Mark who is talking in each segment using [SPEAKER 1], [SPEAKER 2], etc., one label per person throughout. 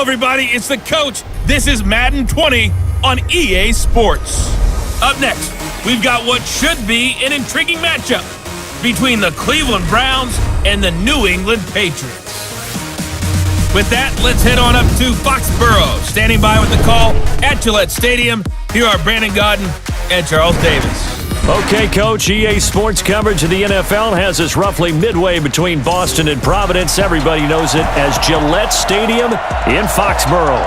[SPEAKER 1] everybody, it's the coach. This is Madden 20 on EA Sports. Up next, we've got what should be an intriguing matchup between the Cleveland Browns and the New England Patriots. With that, let's head on up to Foxborough. Standing by with the call at Gillette Stadium, here are Brandon Godden and Charles Davis.
[SPEAKER 2] Okay, Coach, EA Sports coverage of the NFL has us roughly midway between Boston and Providence. Everybody knows it as Gillette Stadium in Foxborough.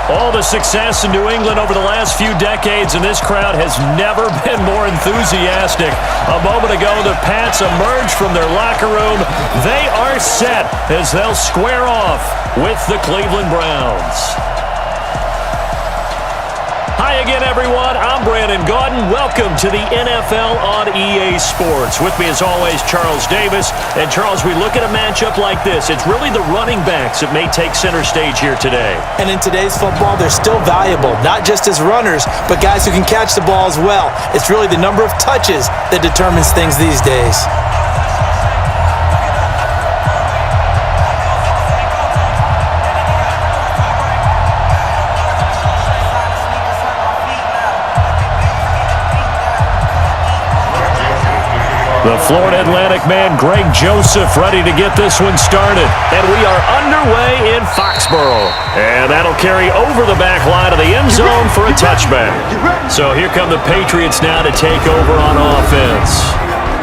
[SPEAKER 2] All the success in New England over the last few decades, and this crowd has never been more enthusiastic. A moment ago, the Pats emerged from their locker room. They are set as they'll square off with the Cleveland Browns. Hi again, everyone. I'm Brandon Godden. Welcome to the NFL on EA Sports. With me, as always, Charles Davis. And, Charles, we look at a matchup like this. It's really the running backs that may take center stage here today.
[SPEAKER 3] And in today's football, they're still valuable, not just as runners, but guys who can catch the ball as well. It's really the number of touches that determines things these days.
[SPEAKER 2] The Florida Atlantic man, Greg Joseph, ready to get this one started. And we are underway in Foxborough. And that'll carry over the back line of the end zone for a touchback. So here come the Patriots now to take over on offense.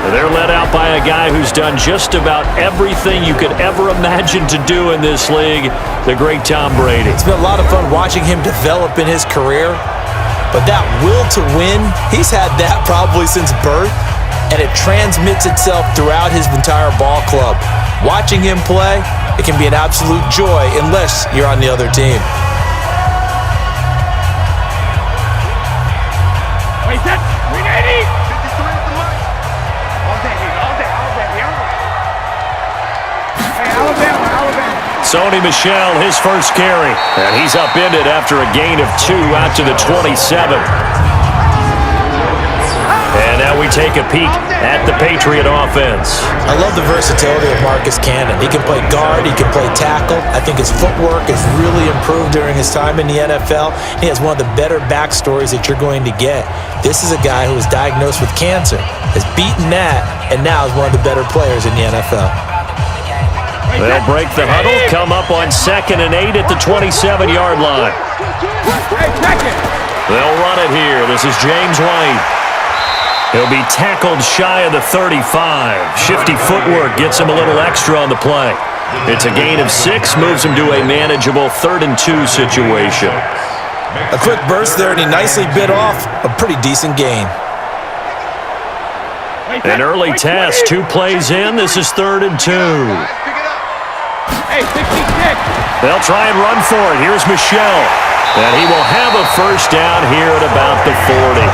[SPEAKER 2] They're led out by a guy who's done just about everything you could ever imagine to do in this league, the great Tom Brady.
[SPEAKER 3] It's been a lot of fun watching him develop in his career. But that will to win, he's had that probably since birth. And it transmits itself throughout his entire ball club. Watching him play, it can be an absolute joy unless you're on the other team.
[SPEAKER 4] Wait, set, 380! 53 at the mic. All day. Hey, Alabama.
[SPEAKER 2] Sony Michel, his first carry. And he's upended after a gain of 2 out to the 27. And now we take a peek at the Patriot offense.
[SPEAKER 3] I love the versatility of Marcus Cannon. He can play guard, he can play tackle. I think his footwork has really improved during his time in the NFL. He has one of the better backstories that you're going to get. This is a guy who was diagnosed with cancer, has beaten that, and now is one of the better players in the NFL.
[SPEAKER 2] They'll break the huddle, come up on 2nd and 8 at the 27-yard line. They'll run it here. This is James White. He'll be tackled shy of the 35. Shifty footwork gets him a little extra on the play. It's a gain of 6, moves him to a manageable 3rd and 2 situation.
[SPEAKER 3] A quick burst there, and he nicely bit off a pretty decent gain.
[SPEAKER 2] An early test, 2 plays in. This is 3rd and 2. They'll try and run for it. Here's Michel. And he will have a first down here at about the 40.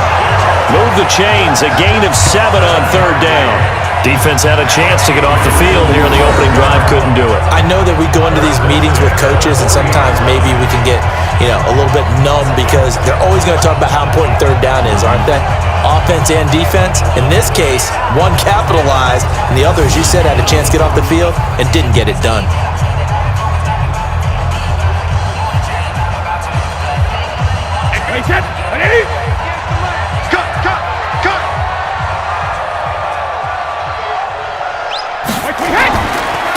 [SPEAKER 2] Move the chains, a gain of 7 on 3rd down. Defense had a chance to get off the field here in the opening drive, couldn't do it.
[SPEAKER 3] I know that we go into these meetings with coaches, and sometimes maybe we can get, a little bit numb because they're always going to talk about how important 3rd down is, aren't they? Offense and defense. In this case, one capitalized, and the other, as you said, had a chance to get off the field and didn't get it done.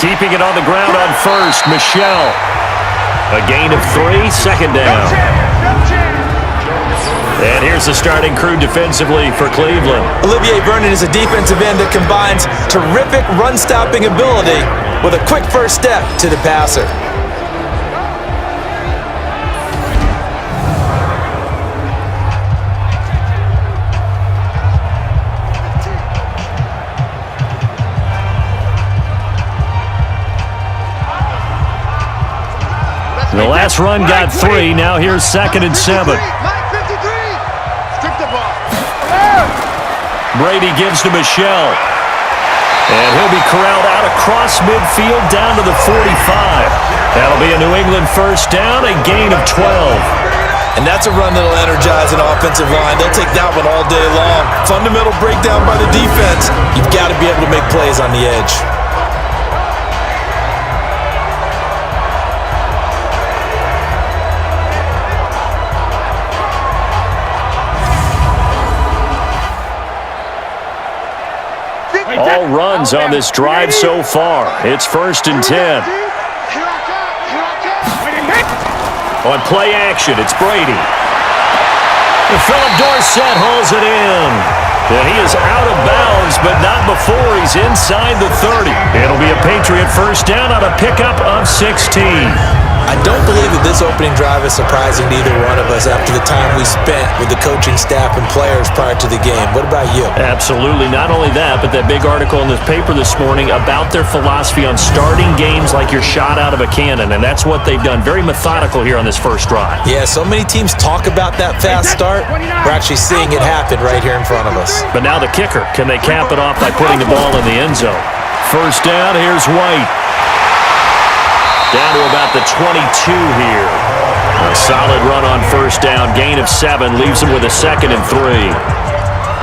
[SPEAKER 2] Keeping it on the ground on 1st, Michel. A gain of 3, 2nd down. And here's the starting crew defensively for Cleveland.
[SPEAKER 3] Olivier Vernon is a defensive end that combines terrific run-stopping ability with a quick first step to the passer.
[SPEAKER 2] The last run got 3. Now here's 2nd and 7. Brady gives to Michel. And he'll be corralled out across midfield down to the 45. That'll be a New England first down, a gain of 12.
[SPEAKER 3] And that's a run that'll energize an offensive line. They'll take that one all day long. Fundamental breakdown by the defense. You've got to be able to make plays on the edge.
[SPEAKER 2] all runs on this drive so far. It's 1st and 10. On play action, it's Brady. And Philip Dorsett hauls it in. And he is out of bounds, but not before he's inside the 30. It'll be a Patriot first down on a pickup of 16.
[SPEAKER 3] I don't believe that this opening drive is surprising to either one of us after the time we spent with the coaching staff and players prior to the game. What about you?
[SPEAKER 2] Absolutely. Not only that, but that big article in this paper this morning about their philosophy on starting games like you're shot out of a cannon, and that's what they've done. Very methodical here on this first drive.
[SPEAKER 3] Yeah, so many teams talk about that fast start. We're actually seeing it happen right here in front of us.
[SPEAKER 2] But now the kicker. Can they cap it off by putting the ball in the end zone? First down, here's White. Down to about the 22 here. A solid run on first down. Gain of 7 leaves him with a 2nd and 3.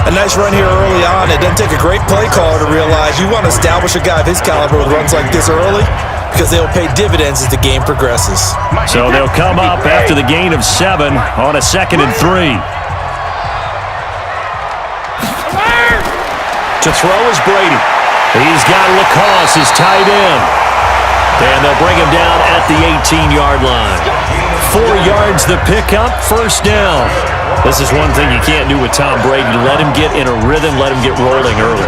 [SPEAKER 3] A nice run here early on. It doesn't take a great play caller to realize you want to establish a guy of his caliber with runs like this early because they'll pay dividends as the game progresses.
[SPEAKER 2] So they'll come up after the gain of 7 on a 2nd and 3. To throw is Brady. He's got Lacoste, his tight end. And they'll bring him down at the 18-yard line. 4 yards the pickup, first down. This is one thing you can't do with Tom Brady. Let him get in a rhythm, let him get rolling early.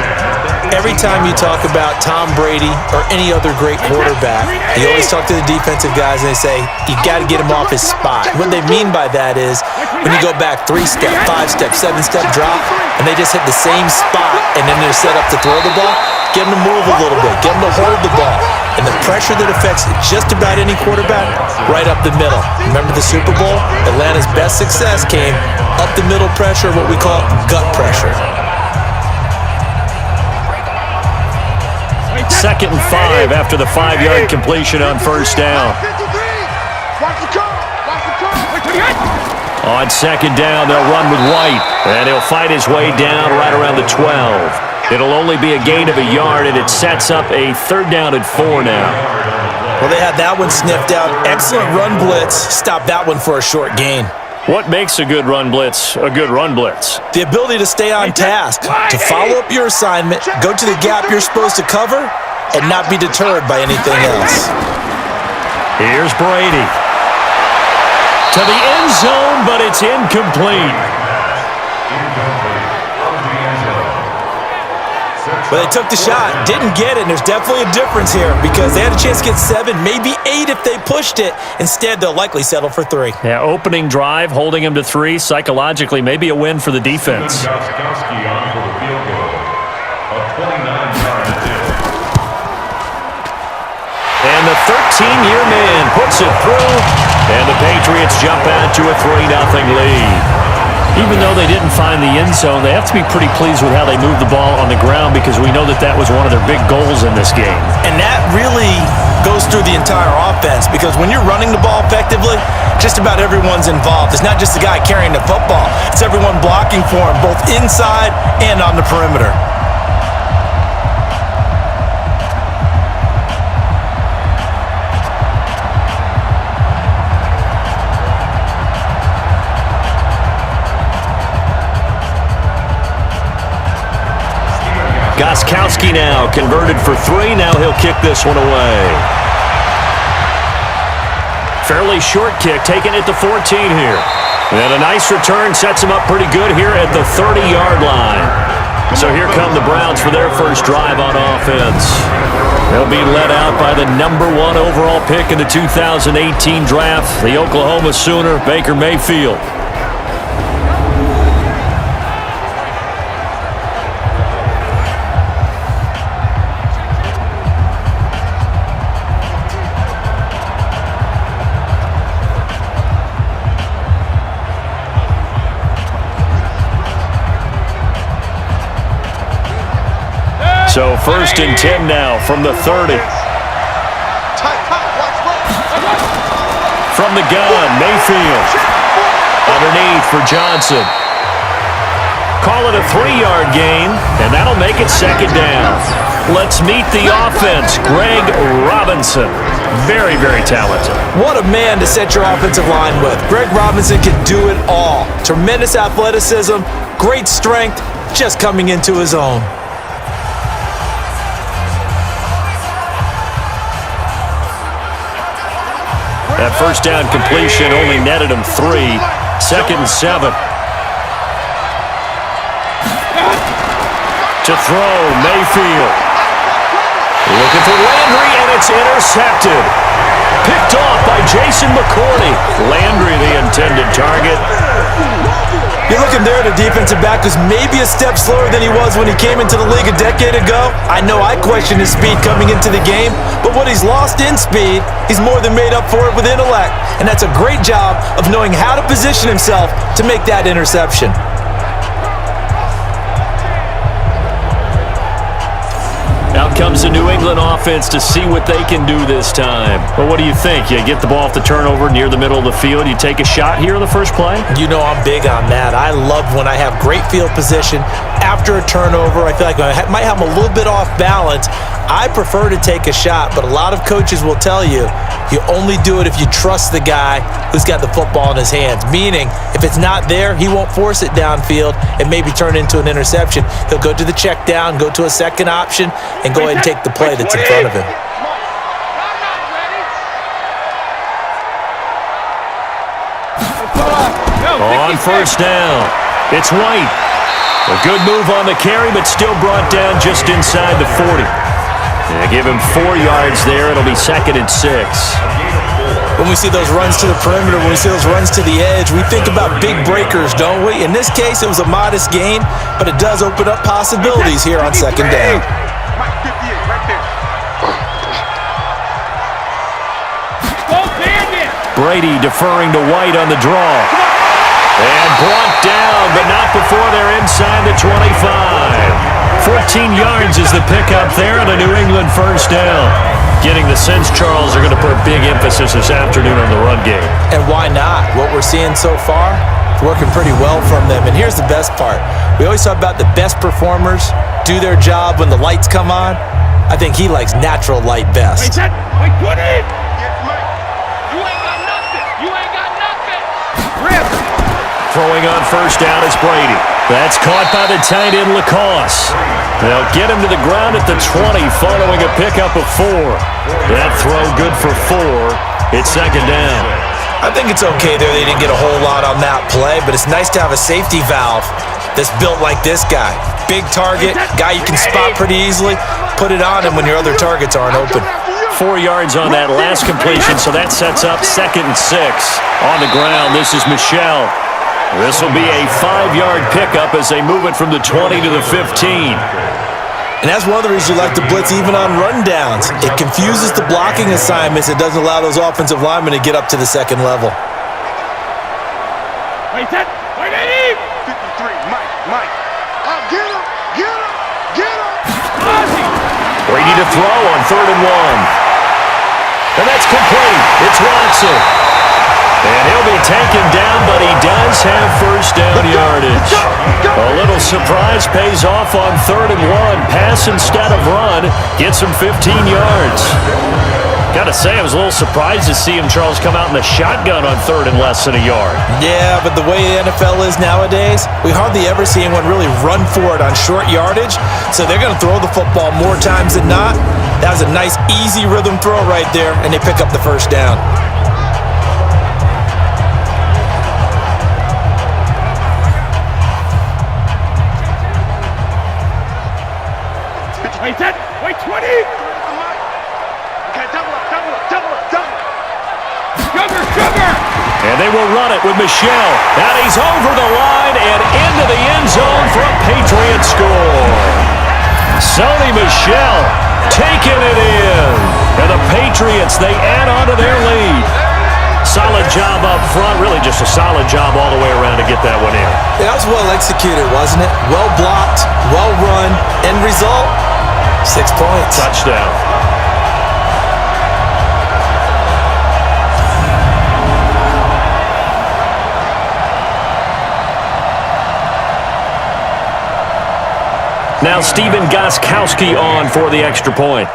[SPEAKER 3] Every time you talk about Tom Brady or any other great quarterback, you always talk to the defensive guys and they say, you got to get him off his spot. What they mean by that is when you go back 3-step, 5-step, 7-step drop, and they just hit the same spot and then they're set up to throw the ball, get them to move a little bit, get them to hold the ball. And the pressure that affects just about any quarterback, right up the middle. Remember the Super Bowl? Atlanta's best success came up the middle pressure, what we call gut pressure.
[SPEAKER 2] 2nd and 5 after the 5-yard completion on first down. On 2nd down, they'll run with White, and he'll fight his way down right around the 12. It'll only be a gain of a yard, and it sets up a 3rd down and 4 now.
[SPEAKER 3] Well, they had that one sniffed out. Excellent run blitz. Stop that one for a short gain.
[SPEAKER 2] What makes a good run blitz a good run blitz?
[SPEAKER 3] The ability to stay on task, to follow up your assignment, go to the gap you're supposed to cover, and not be deterred by anything else.
[SPEAKER 2] Here's Brady. To the end zone, but it's incomplete.
[SPEAKER 3] Well, they took the shot, didn't get it, and there's definitely a difference here because they had a chance to get 7, maybe 8 if they pushed it. Instead, they'll likely settle for 3.
[SPEAKER 2] Yeah, opening drive, holding him to 3, psychologically, maybe a win for the defense.
[SPEAKER 4] Gronkowski on for the field goal. A 29-yard attempt.
[SPEAKER 2] And the 13-year man puts it through, and the Patriots jump out to a 3-0 lead. Even though they didn't find the end zone, they have to be pretty pleased with how they moved the ball on the ground because we know that that was one of their big goals in this game.
[SPEAKER 3] And that really goes through the entire offense because when you're running the ball effectively, just about everyone's involved. It's not just the guy carrying the football. It's everyone blocking for him, both inside and on the perimeter.
[SPEAKER 2] Gronkowski now converted for 3. Now he'll kick this one away. Fairly short kick, taking it to 14 here. And a nice return sets him up pretty good here at the 30-yard line. So here come the Browns for their first drive on offense. They'll be led out by the #1 overall pick in the 2018 draft, the Oklahoma Sooner, Baker Mayfield. So 1st and 10 now from the 30. From the gun, Mayfield. Underneath for Johnson. Call it a 3-yard gain, and that'll make it 2nd down. Let's meet the offense. Greg Robinson. Very, very talented.
[SPEAKER 3] What a man to set your offensive line with. Greg Robinson can do it all. Tremendous athleticism, great strength, just coming into his own.
[SPEAKER 2] That first down completion only netted him 3. 2nd and 7. To throw, Mayfield. Looking for Landry, and it's intercepted. Picked off by Jason McCourty. Landry, the intended target.
[SPEAKER 3] You're looking there at a defensive back who's maybe a step slower than he was when he came into the league a decade ago. I know I questioned his speed coming into the game, but what he's lost in speed, he's more than made up for it with intellect. And that's a great job of knowing how to position himself to make that interception.
[SPEAKER 2] Out comes the New England offense to see what they can do this time. But what do you think? You get the ball off the turnover near the middle of the field. You take a shot here in the first play?
[SPEAKER 3] You know I'm big on that. I love when I have great field position after a turnover. I feel like I might have them a little bit off balance. I prefer to take a shot, but a lot of coaches will tell you, you only do it if you trust the guy who's got the football in his hands. Meaning, if it's not there, he won't force it downfield and maybe turn into an interception. He'll go to the check down, go to a second option, and go ahead and take the play that's in front of him.
[SPEAKER 2] On first down, it's White. A good move on the carry, but still brought down just inside the 40. Give him 4 yards there. It'll be 2nd and 6.
[SPEAKER 3] When we see those runs to the perimeter, when we see those runs to the edge, we think about big breakers, don't we? In this case, it was a modest gain, but it does open up possibilities here on 2nd down.
[SPEAKER 2] Brady deferring to White on the draw. And brought down, but not before they're inside the 25. 14 yards is the pickup there on a New England first down. Getting the sense, Charles, are going to put a big emphasis this afternoon on the run game.
[SPEAKER 3] And why not? What we're seeing so far, it's working pretty well from them. And here's the best part. We always talk about the best performers do their job when the lights come on. I think he likes natural light best.
[SPEAKER 4] Wait, put it! You ain't got nothing! You ain't got nothing! Rip!
[SPEAKER 2] Throwing on first down is Brady. That's caught by the tight end, Lacoste. They'll get him to the ground at the 20 following a pickup of 4. That throw good for 4. It's 2nd down.
[SPEAKER 3] I think it's okay there. They didn't get a whole lot on that play, but it's nice to have a safety valve that's built like this guy. Big target, guy you can spot pretty easily. Put it on him when your other targets aren't open.
[SPEAKER 2] 4 yards on that last completion, so that sets up 2nd and 6. On the ground, this is Michel. This will be a 5-yard pickup as they move it from the 20 to the 15.
[SPEAKER 3] And that's one of the reasons you like to blitz even on rundowns. It confuses the blocking assignments. It doesn't allow those offensive linemen to get up to the second level.
[SPEAKER 4] Wait, Eddie! 53, Mike. Get him!
[SPEAKER 2] Brady to throw on 3rd and 1. And that's complete. It's Watson. And he'll be taken down, but he does have first down yardage. A little surprise pays off on 3rd and 1. Pass instead of run. Gets him 15 yards. Got to say, I was a little surprised to see him, Charles, come out in the shotgun on 3rd and less than a yard.
[SPEAKER 3] Yeah, but the way the NFL is nowadays, we hardly ever see anyone really run for it on short yardage. So they're going to throw the football more times than not. That was a nice, easy rhythm throw right there, and they pick up the first down.
[SPEAKER 4] Wait, 20! Okay, double up. Sugar!
[SPEAKER 2] And they will run it with Michel. And he's over the line and into the end zone for a Patriot score. Sony Michel taking it in. And the Patriots, they add on to their lead. Solid job up front. Really just a solid job all the way around to get that one in.
[SPEAKER 3] That was well executed, wasn't it? Well blocked, well run. End result, 6 points.
[SPEAKER 2] Touchdown. Now Stephen Gostkowski on for the extra point.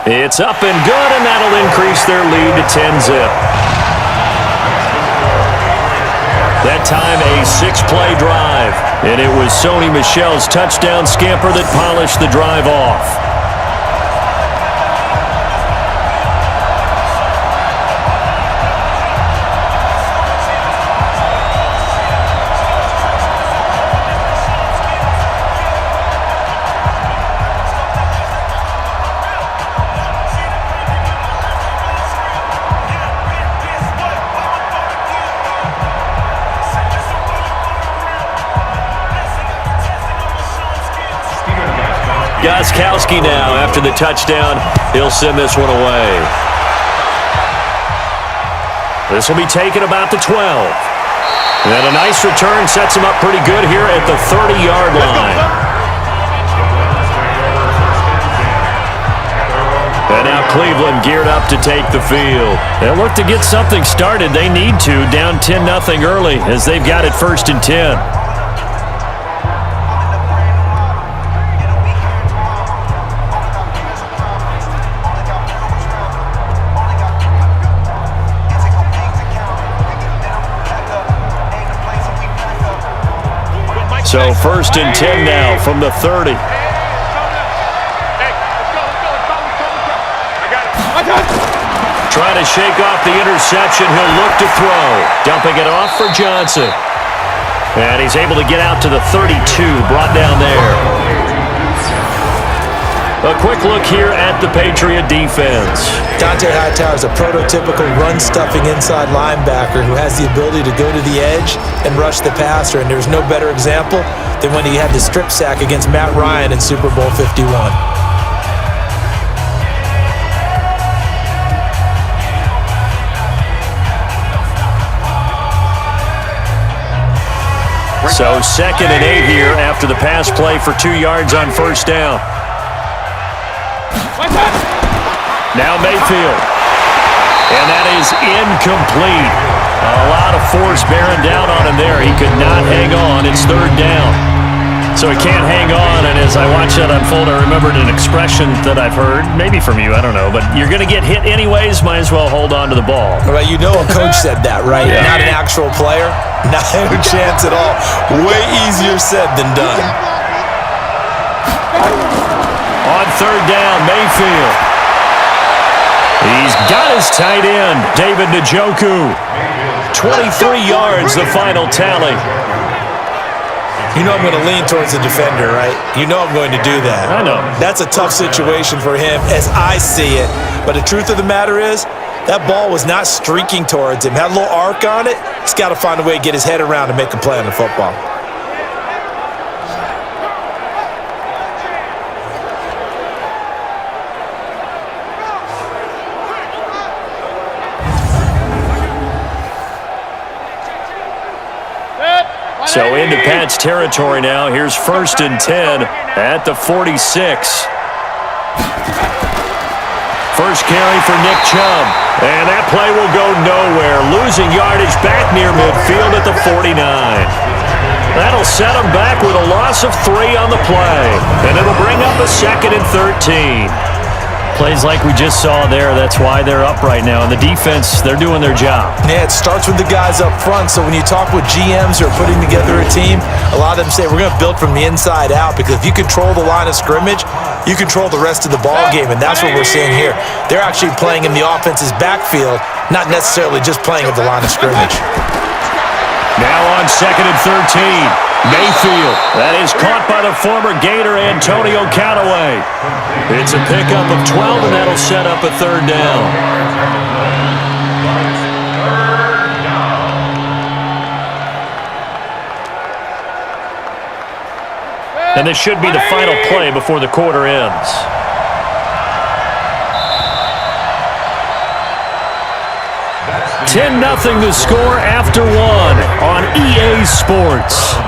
[SPEAKER 2] It's up and good, and that'll increase their lead to 10-zip. That time a 6-play drive, and it was Sony Michel's touchdown scamper that polished the drive off. Gronkowski now after the touchdown. He'll send this one away. This will be taken about the 12. And a nice return sets him up pretty good here at the 30-yard line. And now Cleveland geared up to take the field. They'll look to get something started. They need to, down 10-0 early as they've got it 1st and 10. So 1st and 10 now from the 30. Trying to shake off the interception. He'll look to throw. Dumping it off for Johnson. And he's able to get out to the 32. Brought down there. A quick look here at the Patriot defense.
[SPEAKER 3] Dante Hightower is a prototypical run-stuffing inside linebacker who has the ability to go to the edge and rush the passer, and there's no better example than when he had the strip sack against Matt Ryan in Super Bowl 51.
[SPEAKER 2] So 2nd and 8 here after the pass play for 2 yards on 1st down. Now Mayfield. And that is incomplete. A lot of force bearing down on him there. He could not hang on. It's 3rd down. So he can't hang on, and as I watch that unfold, I remembered an expression that I've heard, maybe from you, I don't know, but you're going to get hit anyways, might as well hold on to the ball.
[SPEAKER 3] Well, you know a coach said that, right? Yeah. Not an actual player. Not a chance at all. Way easier said than done.
[SPEAKER 2] On 3rd down, Mayfield. He's got his tight end, David Njoku. 23 yards, the final tally.
[SPEAKER 3] You know I'm going to lean towards the defender, right? You know I'm going to do that.
[SPEAKER 2] I know.
[SPEAKER 3] That's a tough situation for him as I see it. But the truth of the matter is, that ball was not streaking towards him. Had a little arc on it. He's got to find a way to get his head around and make a play on the football.
[SPEAKER 2] So into Pat's territory now. Here's 1st and 10 at the 46. First carry for Nick Chubb. And that play will go nowhere. Losing yardage back near midfield at the 49. That'll set him back with a loss of 3 on the play. And it'll bring up a 2nd and 13. Plays like we just saw there, that's why they're up right now. And the defense, they're doing their job.
[SPEAKER 3] Yeah, it starts with the guys up front. So when you talk with GMs who are putting together a team, a lot of them say we're going to build from the inside out, because if you control the line of scrimmage, you control the rest of the ball game, and that's what we're seeing here. They're actually playing in the offense's backfield, not necessarily just playing at the line of scrimmage.
[SPEAKER 2] Now on 2nd and 13. Mayfield. That is caught by the former Gator Antonio Callaway. It's a pickup of 12, and that'll set up a 3rd down. And this should be the final play before the quarter ends. $10-0 the score after 1 on EA Sports.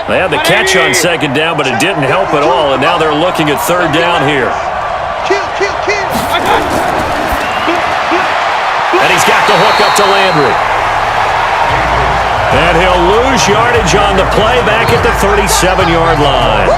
[SPEAKER 2] They had the catch on 2nd down, but it didn't help at all, and now they're looking at 3rd down here. And he's got the hook up to Landry. And he'll lose yardage on the play back at the 37-yard line.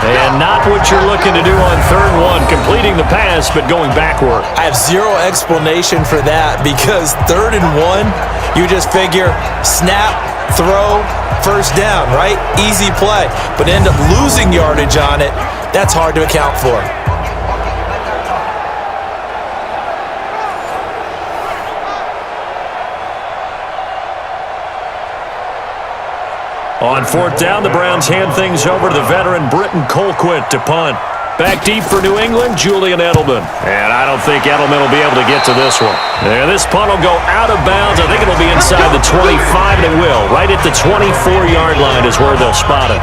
[SPEAKER 2] And not what you're looking to do on 3rd and 1, completing the pass, but going backward.
[SPEAKER 3] I have zero explanation for that, because 3rd and 1, you just figure snap, throw, 1st down, right? Easy play. But end up losing yardage on it. That's hard to account for.
[SPEAKER 2] On fourth down, the Browns hand things over to the veteran Britton Colquitt to punt. Back deep for New England, Julian Edelman. And I don't think Edelman will be able to get to this one. And this punt will go out of bounds. I think it'll be inside the 25, and it will. Right at the 24-yard line is where they'll spot it.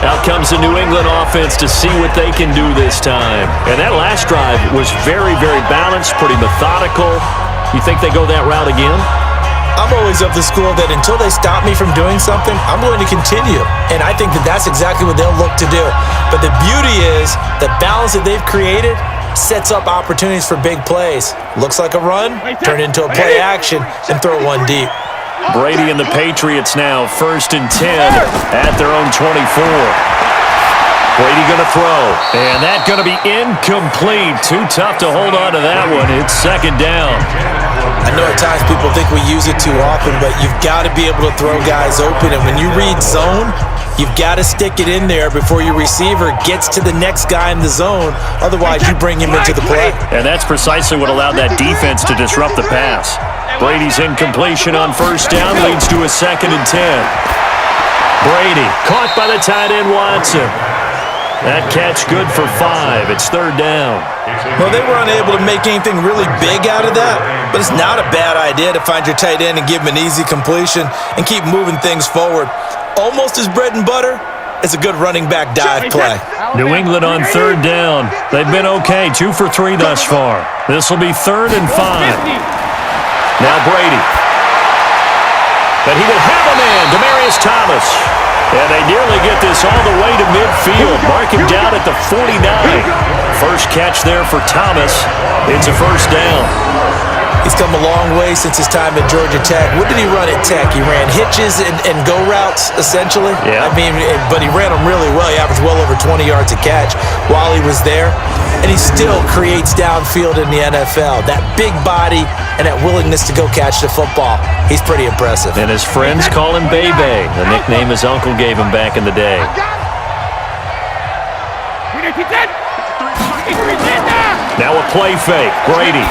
[SPEAKER 2] Out comes the New England offense to see what they can do this time. And that last drive was very, very balanced, pretty methodical. You think they go that route again?
[SPEAKER 3] I'm always of the school that until they stop me from doing something, I'm going to continue. And I think that that's exactly what they'll look to do. But the beauty is the balance that they've created sets up opportunities for big plays. Looks like a run, turn into a play action, and throw one deep.
[SPEAKER 2] Brady and the Patriots now, 1st and 10 at their own 24. Brady going to throw, and that's going to be incomplete. Too tough to hold on to that one. It's 2nd down.
[SPEAKER 3] I know at times people think we use it too often, but you've got to be able to throw guys open. And when you read zone, you've got to stick it in there before your receiver gets to the next guy in the zone. Otherwise, you bring him into the play.
[SPEAKER 2] And that's precisely what allowed that defense to disrupt the pass. Brady's incompletion on 1st down leads to a 2nd and 10. Brady caught by the tight end Watson. That catch good for 5. It's 3rd down.
[SPEAKER 3] Well, they were unable to make anything really big out of that, but it's not a bad idea to find your tight end and give him an easy completion and keep moving things forward. Almost as bread and butter as a good running back dive play.
[SPEAKER 2] New England on 3rd down. They've been okay, 2 for 3 thus far. This will be 3rd and 5. Now Brady. But he will have a man, Demaryius Thomas. And they nearly get this all the way to midfield. Mark him down at the 49. First catch there for Thomas. It's a 1st down.
[SPEAKER 3] He's come a long way since his time at Georgia Tech. What did he run at Tech? He ran hitches and go routes, essentially.
[SPEAKER 2] Yeah.
[SPEAKER 3] I mean, but he ran them really well. He averaged well over 20 yards a catch while he was there. And he still creates downfield in the NFL. That big body and that willingness to go catch the football. He's pretty impressive.
[SPEAKER 2] And his friends call him Bebe, the nickname his uncle gave him back in the day. Now a play fake. Brady.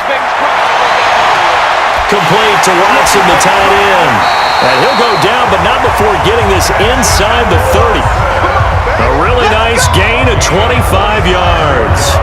[SPEAKER 2] Complete to Watson, the tight end. And he'll go down, but not before getting this inside the 30. A really nice gain of 25 yards.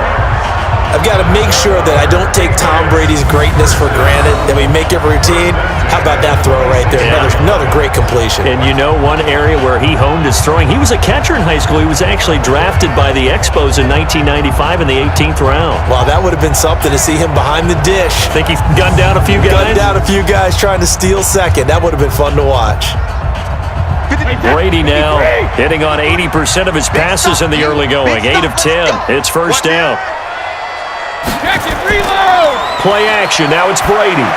[SPEAKER 3] I've got to make sure that I don't take Tom Brady's greatness for granted, that we make it routine. How about that throw right there?
[SPEAKER 2] Yeah.
[SPEAKER 3] Another great completion.
[SPEAKER 2] And you know one area where he honed his throwing, he was a catcher in high school. He was actually drafted by the Expos in 1995 in the 18th round.
[SPEAKER 3] Wow, that would have been something to see him behind the dish.
[SPEAKER 2] Think he gunned down a few guys?
[SPEAKER 3] Gunned down a few guys trying to steal second. That would have been fun to watch.
[SPEAKER 2] Brady now hitting on 80% of his passes in the early going. 8 of 10. It's 1st down. Play action. Now it's Brady.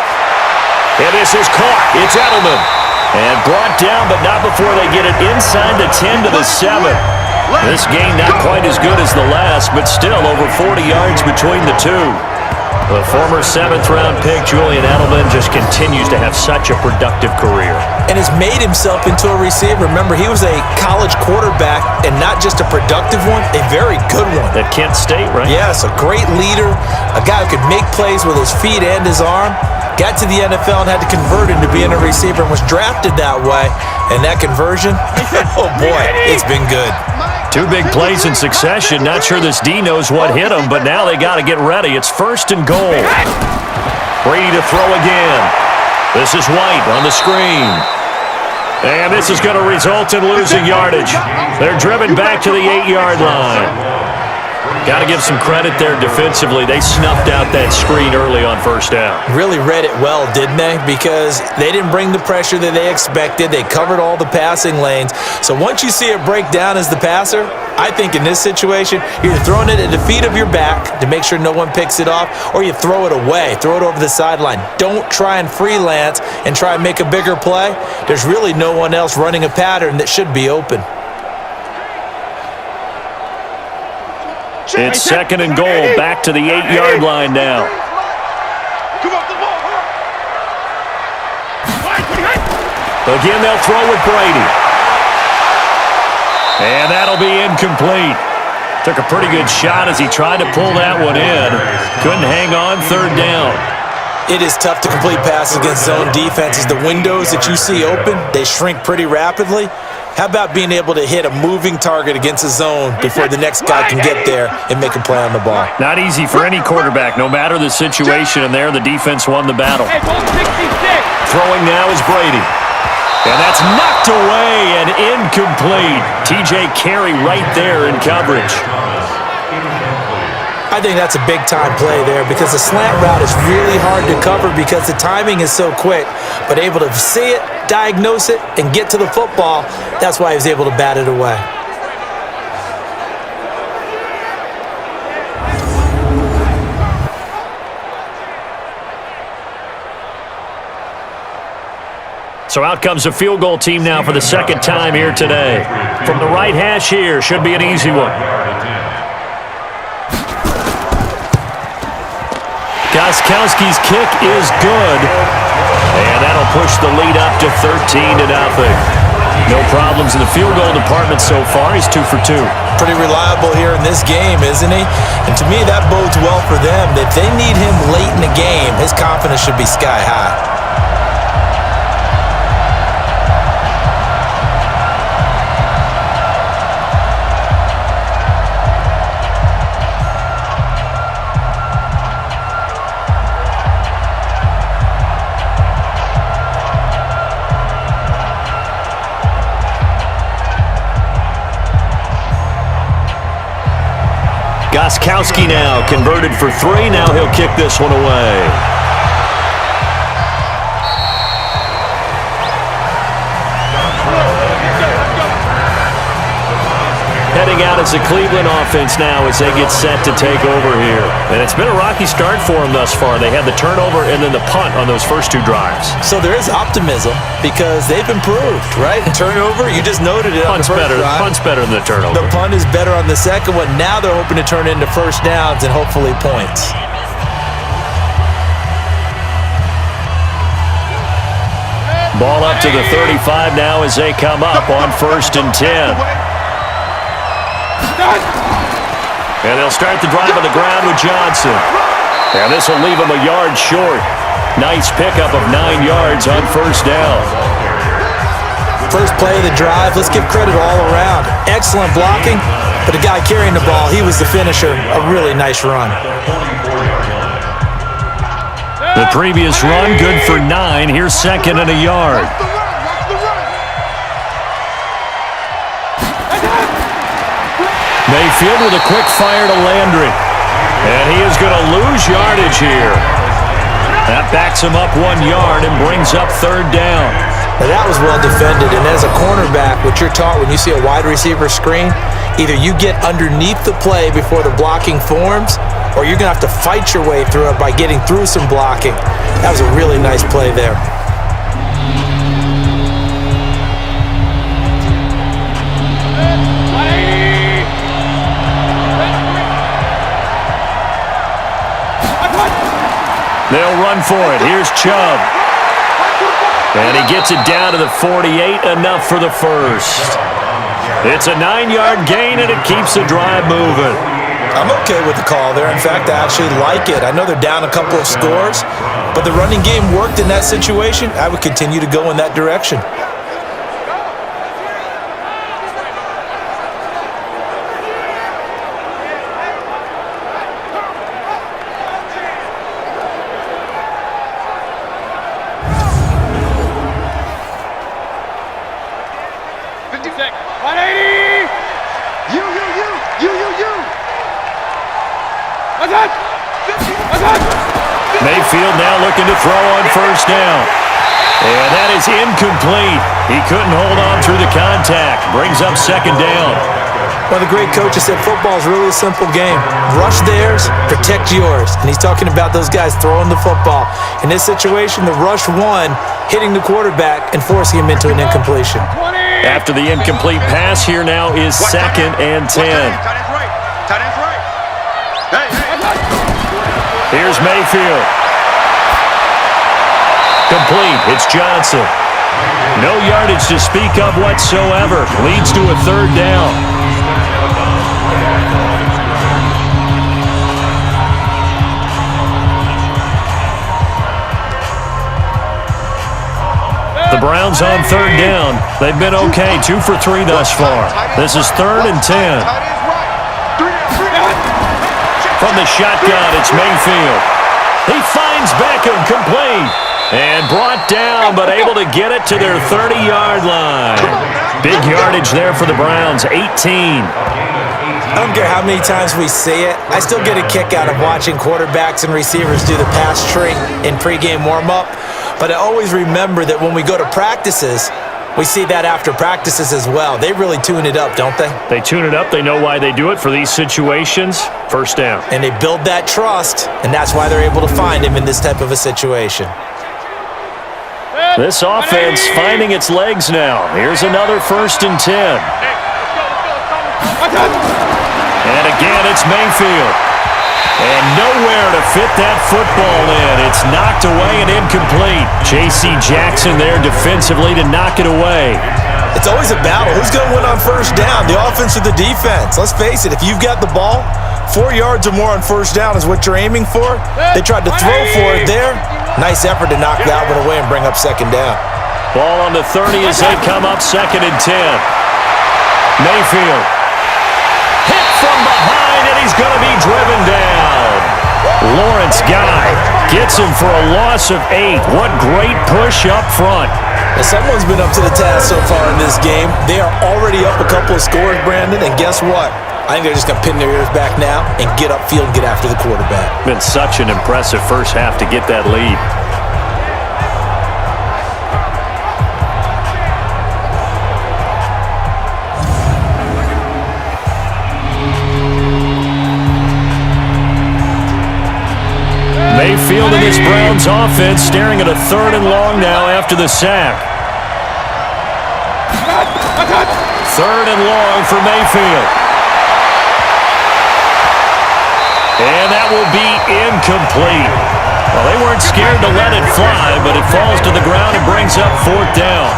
[SPEAKER 2] And this is caught. It's Edelman. And brought down, but not before they get it inside the 10 to the 7. This game not quite as good as the last, but still over 40 yards between the two. The former 7th-round pick, Julian Edelman, just continues to have such a productive career.
[SPEAKER 3] And has made himself into a receiver. Remember, he was a college quarterback, and not just a productive one, a very good one.
[SPEAKER 2] At Kent State, right?
[SPEAKER 3] Yes, a great leader, a guy who could make plays with his feet and his arm. Got to the NFL and had to convert into being a receiver and was drafted that way. And that conversion, oh boy, it's been good.
[SPEAKER 2] 2 big plays in succession. Not sure this D knows what hit him, but now they got to get ready. It's 1st and goal. Brady to throw again. This is White on the screen. And this is going to result in losing yardage. They're driven back to the 8-yard line. Got to give some credit there defensively. They snuffed out that screen early on 1st down.
[SPEAKER 3] Really read it well, didn't they? Because they didn't bring the pressure that they expected. They covered all the passing lanes. So once you see it break down as the passer, I think in this situation, you're throwing it at the feet of your back to make sure no one picks it off, or you throw it away, throw it over the sideline. Don't try and freelance and try and make a bigger play. There's really no one else running a pattern that should be open.
[SPEAKER 2] It's 2nd and goal, back to the 8-yard line now. Again, they'll throw with Brady. And that'll be incomplete. Took a pretty good shot as he tried to pull that one in. Couldn't hang on 3rd down.
[SPEAKER 3] It is tough to complete passes against zone defenses. The windows that you see open, they shrink pretty rapidly. How about being able to hit a moving target against a zone before the next guy can get there and make a play on the ball?
[SPEAKER 2] Not easy for any quarterback, no matter the situation, and there the defense won the battle. Throwing now is Brady. And that's knocked away and incomplete. TJ Carey right there in coverage.
[SPEAKER 3] I think that's a big-time play there because the slant route is really hard to cover because the timing is so quick. But able to see it, diagnose it, and get to the football, that's why he was able to bat it away.
[SPEAKER 2] So out comes the field goal team now for the second time here today. From the right hash here, should be an easy one. Gronkowski's kick is good, and that'll push the lead up to 13-0. No problems in the field goal department so far. He's 2 for 2.
[SPEAKER 3] Pretty reliable here in this game, isn't he? And to me, that bodes well for them. If they need him late in the game, his confidence should be sky high.
[SPEAKER 2] Gronkowski now converted for 3. Now he'll kick this one away. Heading out as the Cleveland offense now as they get set to take over here. And it's been a rocky start for them thus far. They had the turnover and then the punt on those first 2 drives.
[SPEAKER 3] So there is optimism because they've improved, right? Turnover, you just noted it on the first drive.
[SPEAKER 2] Punt's better than the turnover.
[SPEAKER 3] The punt is better on the second one. Now they're hoping to turn into first downs and hopefully points.
[SPEAKER 2] Ball up to the 35 now as they come up on 1st and 10. And they'll start the drive on the ground with Johnson. And this will leave him a yard short. Nice pickup of 9 yards on 1st down.
[SPEAKER 3] First play of the drive, let's give credit all around. Excellent blocking, but the guy carrying the ball, he was the finisher. A really nice run.
[SPEAKER 2] The previous run, good for 9. Here's 2nd and a yard. Mayfield with a quick fire to Landry. And he is going to lose yardage here. That backs him up 1 yard and brings up 3rd down.
[SPEAKER 3] Now that was well defended, and as a cornerback, what you're taught when you see a wide receiver screen, either you get underneath the play before the blocking forms, or you're going to have to fight your way through it by getting through some blocking. That was a really nice play there.
[SPEAKER 2] They'll run for it. Here's Chubb. And he gets it down to the 48, enough for the first. It's a 9-yard gain, and it keeps the drive moving.
[SPEAKER 3] I'm okay with the call there. In fact, I actually like it. I know they're down a couple of scores, but the running game worked in that situation. I would continue to go in that direction.
[SPEAKER 2] Mayfield now looking to throw on 1st down. And that is incomplete. He couldn't hold on through the contact. Brings up 2nd down.
[SPEAKER 3] One of the great coaches said football is really a simple game. Rush theirs, protect yours. And he's talking about those guys throwing the football. In this situation, the rush won, hitting the quarterback and forcing him into an incompletion.
[SPEAKER 2] After the incomplete pass, here now is 2nd and 10. Here's Mayfield. Complete. It's Johnson. No yardage to speak of whatsoever. Leads to a 3rd down. The Browns on third down. They've been okay, 2 for 3 thus far. This is 3rd and 10. From the shotgun, it's Mayfield. He finds Beckham, complete. And brought down, but able to get it to their 30-yard line. Big yardage there for the Browns, 18.
[SPEAKER 3] I don't care how many times we see it. I still get a kick out of watching quarterbacks and receivers do the pass tree in pregame warm-up. But I always remember that when we go to practices, we see that after practices as well. They really tune it up, don't they?
[SPEAKER 2] They tune it up. They know why they do it for these situations. First down.
[SPEAKER 3] And they build that trust, and that's why they're able to find him in this type of a situation.
[SPEAKER 2] This offense finding its legs now. Here's another 1st and 10. And again, it's Mayfield. And nowhere to fit that football in. It's knocked away and incomplete. J.C. Jackson there defensively to knock it away.
[SPEAKER 3] It's always a battle. Who's going to win on first down, the offense or the defense? Let's face it, if you've got the ball, 4 yards or more on first down is what you're aiming for. They tried to throw for it there. Nice effort to knock that one away and bring up 2nd down.
[SPEAKER 2] Ball on the 30 as they come up 2nd and 10. Mayfield. Hit from behind, and he's going to be driven down. Lawrence Guy gets him for a loss of 8. What great push up front.
[SPEAKER 3] Well, someone's been up to the task so far in this game. They are already up a couple of scores, Brandon, and guess what? I think they're just going to pin their ears back now and get upfield and get after the quarterback.
[SPEAKER 2] Been such an impressive first half to get that lead. Mayfield in this Browns offense staring at a 3rd and long now after the sack. 3rd and long for Mayfield. And that will be incomplete. Well, they weren't scared to let it fly, but it falls to the ground and brings up 4th down.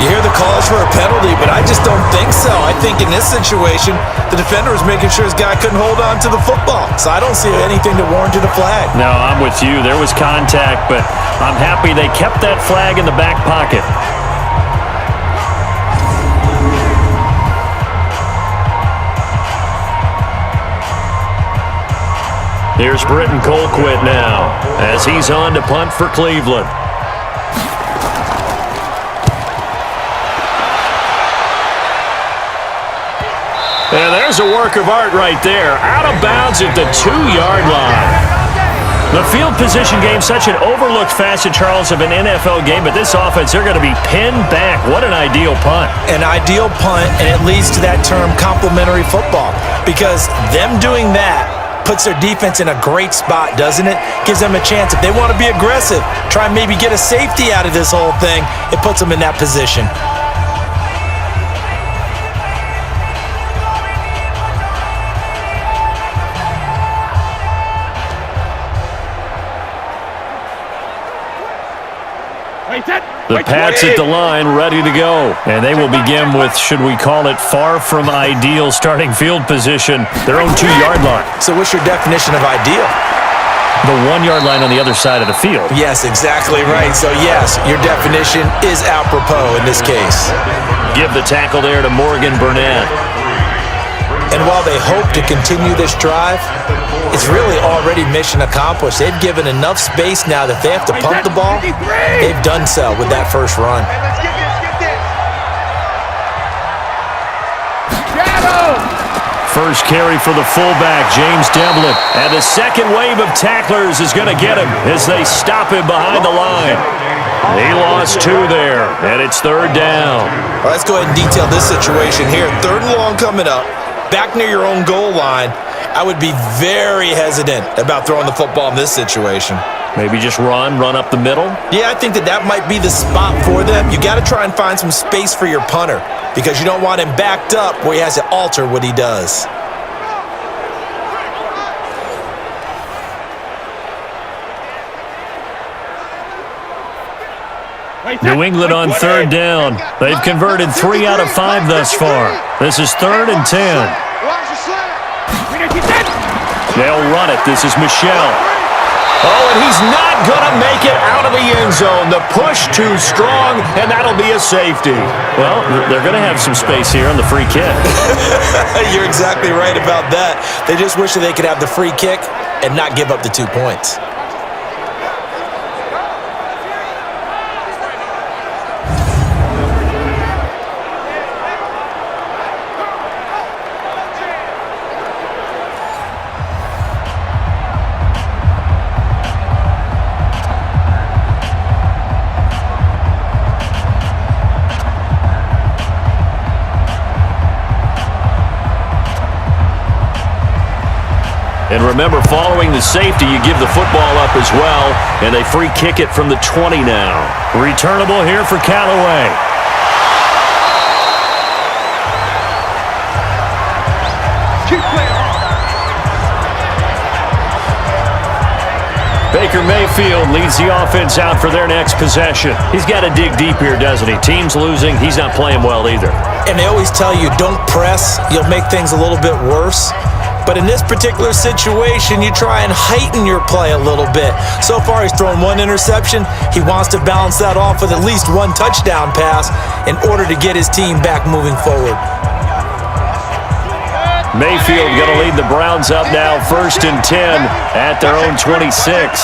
[SPEAKER 3] You hear the calls for a penalty, but I just don't think so. I think in this situation, the defender was making sure his guy couldn't hold on to the football. So I don't see anything that warranted a flag.
[SPEAKER 2] No, I'm with you. There was contact, but I'm happy they kept that flag in the back pocket. Here's Britton Colquitt now as he's on to punt for Cleveland. And there's a work of art right there. Out of bounds at the 2-yard line. The field position game, such an overlooked facet, Charles, of an NFL game, but this offense, they're going to be pinned back. What an ideal punt.
[SPEAKER 3] An ideal punt, and it leads to that term complementary football, because them doing that puts their defense in a great spot, doesn't it? Gives them a chance. If they want to be aggressive, try and maybe get a safety out of this whole thing, it puts them in that position.
[SPEAKER 2] The Pats at the line, ready to go. And they will begin with, should we call it, far from ideal starting field position, their own 2-yard line.
[SPEAKER 3] So what's your definition of ideal?
[SPEAKER 2] The 1-yard line on the other side of the field.
[SPEAKER 3] Yes, exactly right. So yes, your definition is apropos in this case.
[SPEAKER 2] Give the tackle there to Morgan Burnett.
[SPEAKER 3] And while they hope to continue this drive, it's really already mission accomplished. They've given enough space now that they have to pump the ball. They've done so with that first run.
[SPEAKER 2] First carry for the fullback, James Devlin. And the second wave of tacklers is going to get him as they stop him behind the line. He lost 2 there, and it's 3rd down.
[SPEAKER 3] Well, let's go ahead and detail this situation here. 3rd and long coming up, back near your own goal line. I would be very hesitant about throwing the football in this situation.
[SPEAKER 2] Maybe just run up the middle?
[SPEAKER 3] Yeah, I think that might be the spot for them. You got to try and find some space for your punter because you don't want him backed up where he has to alter what he does.
[SPEAKER 2] New England on 3rd down. They've converted 3 out of 5 thus far. This is 3rd and 10. They'll run it. This is Michelle. Oh, and he's not going to make it out of the end zone. The push too strong, and that'll be a safety. Well, they're going to have some space here on the free kick.
[SPEAKER 3] You're exactly right about that. They just wish that they could have the free kick and not give up the 2 points.
[SPEAKER 2] And remember, following the safety, you give the football up as well, and they free kick it from the 20 now. Returnable here for Callaway. Baker Mayfield leads the offense out for their next possession. He's got to dig deep here, doesn't he? Team's losing. He's not playing well either.
[SPEAKER 3] And they always tell you, don't press. You'll make things a little bit worse. But in this particular situation, you try and heighten your play a little bit. So far, he's thrown 1 interception. He wants to balance that off with at least 1 touchdown pass in order to get his team back moving forward.
[SPEAKER 2] Mayfield going to lead the Browns up now, 1st and 10 at their own 26.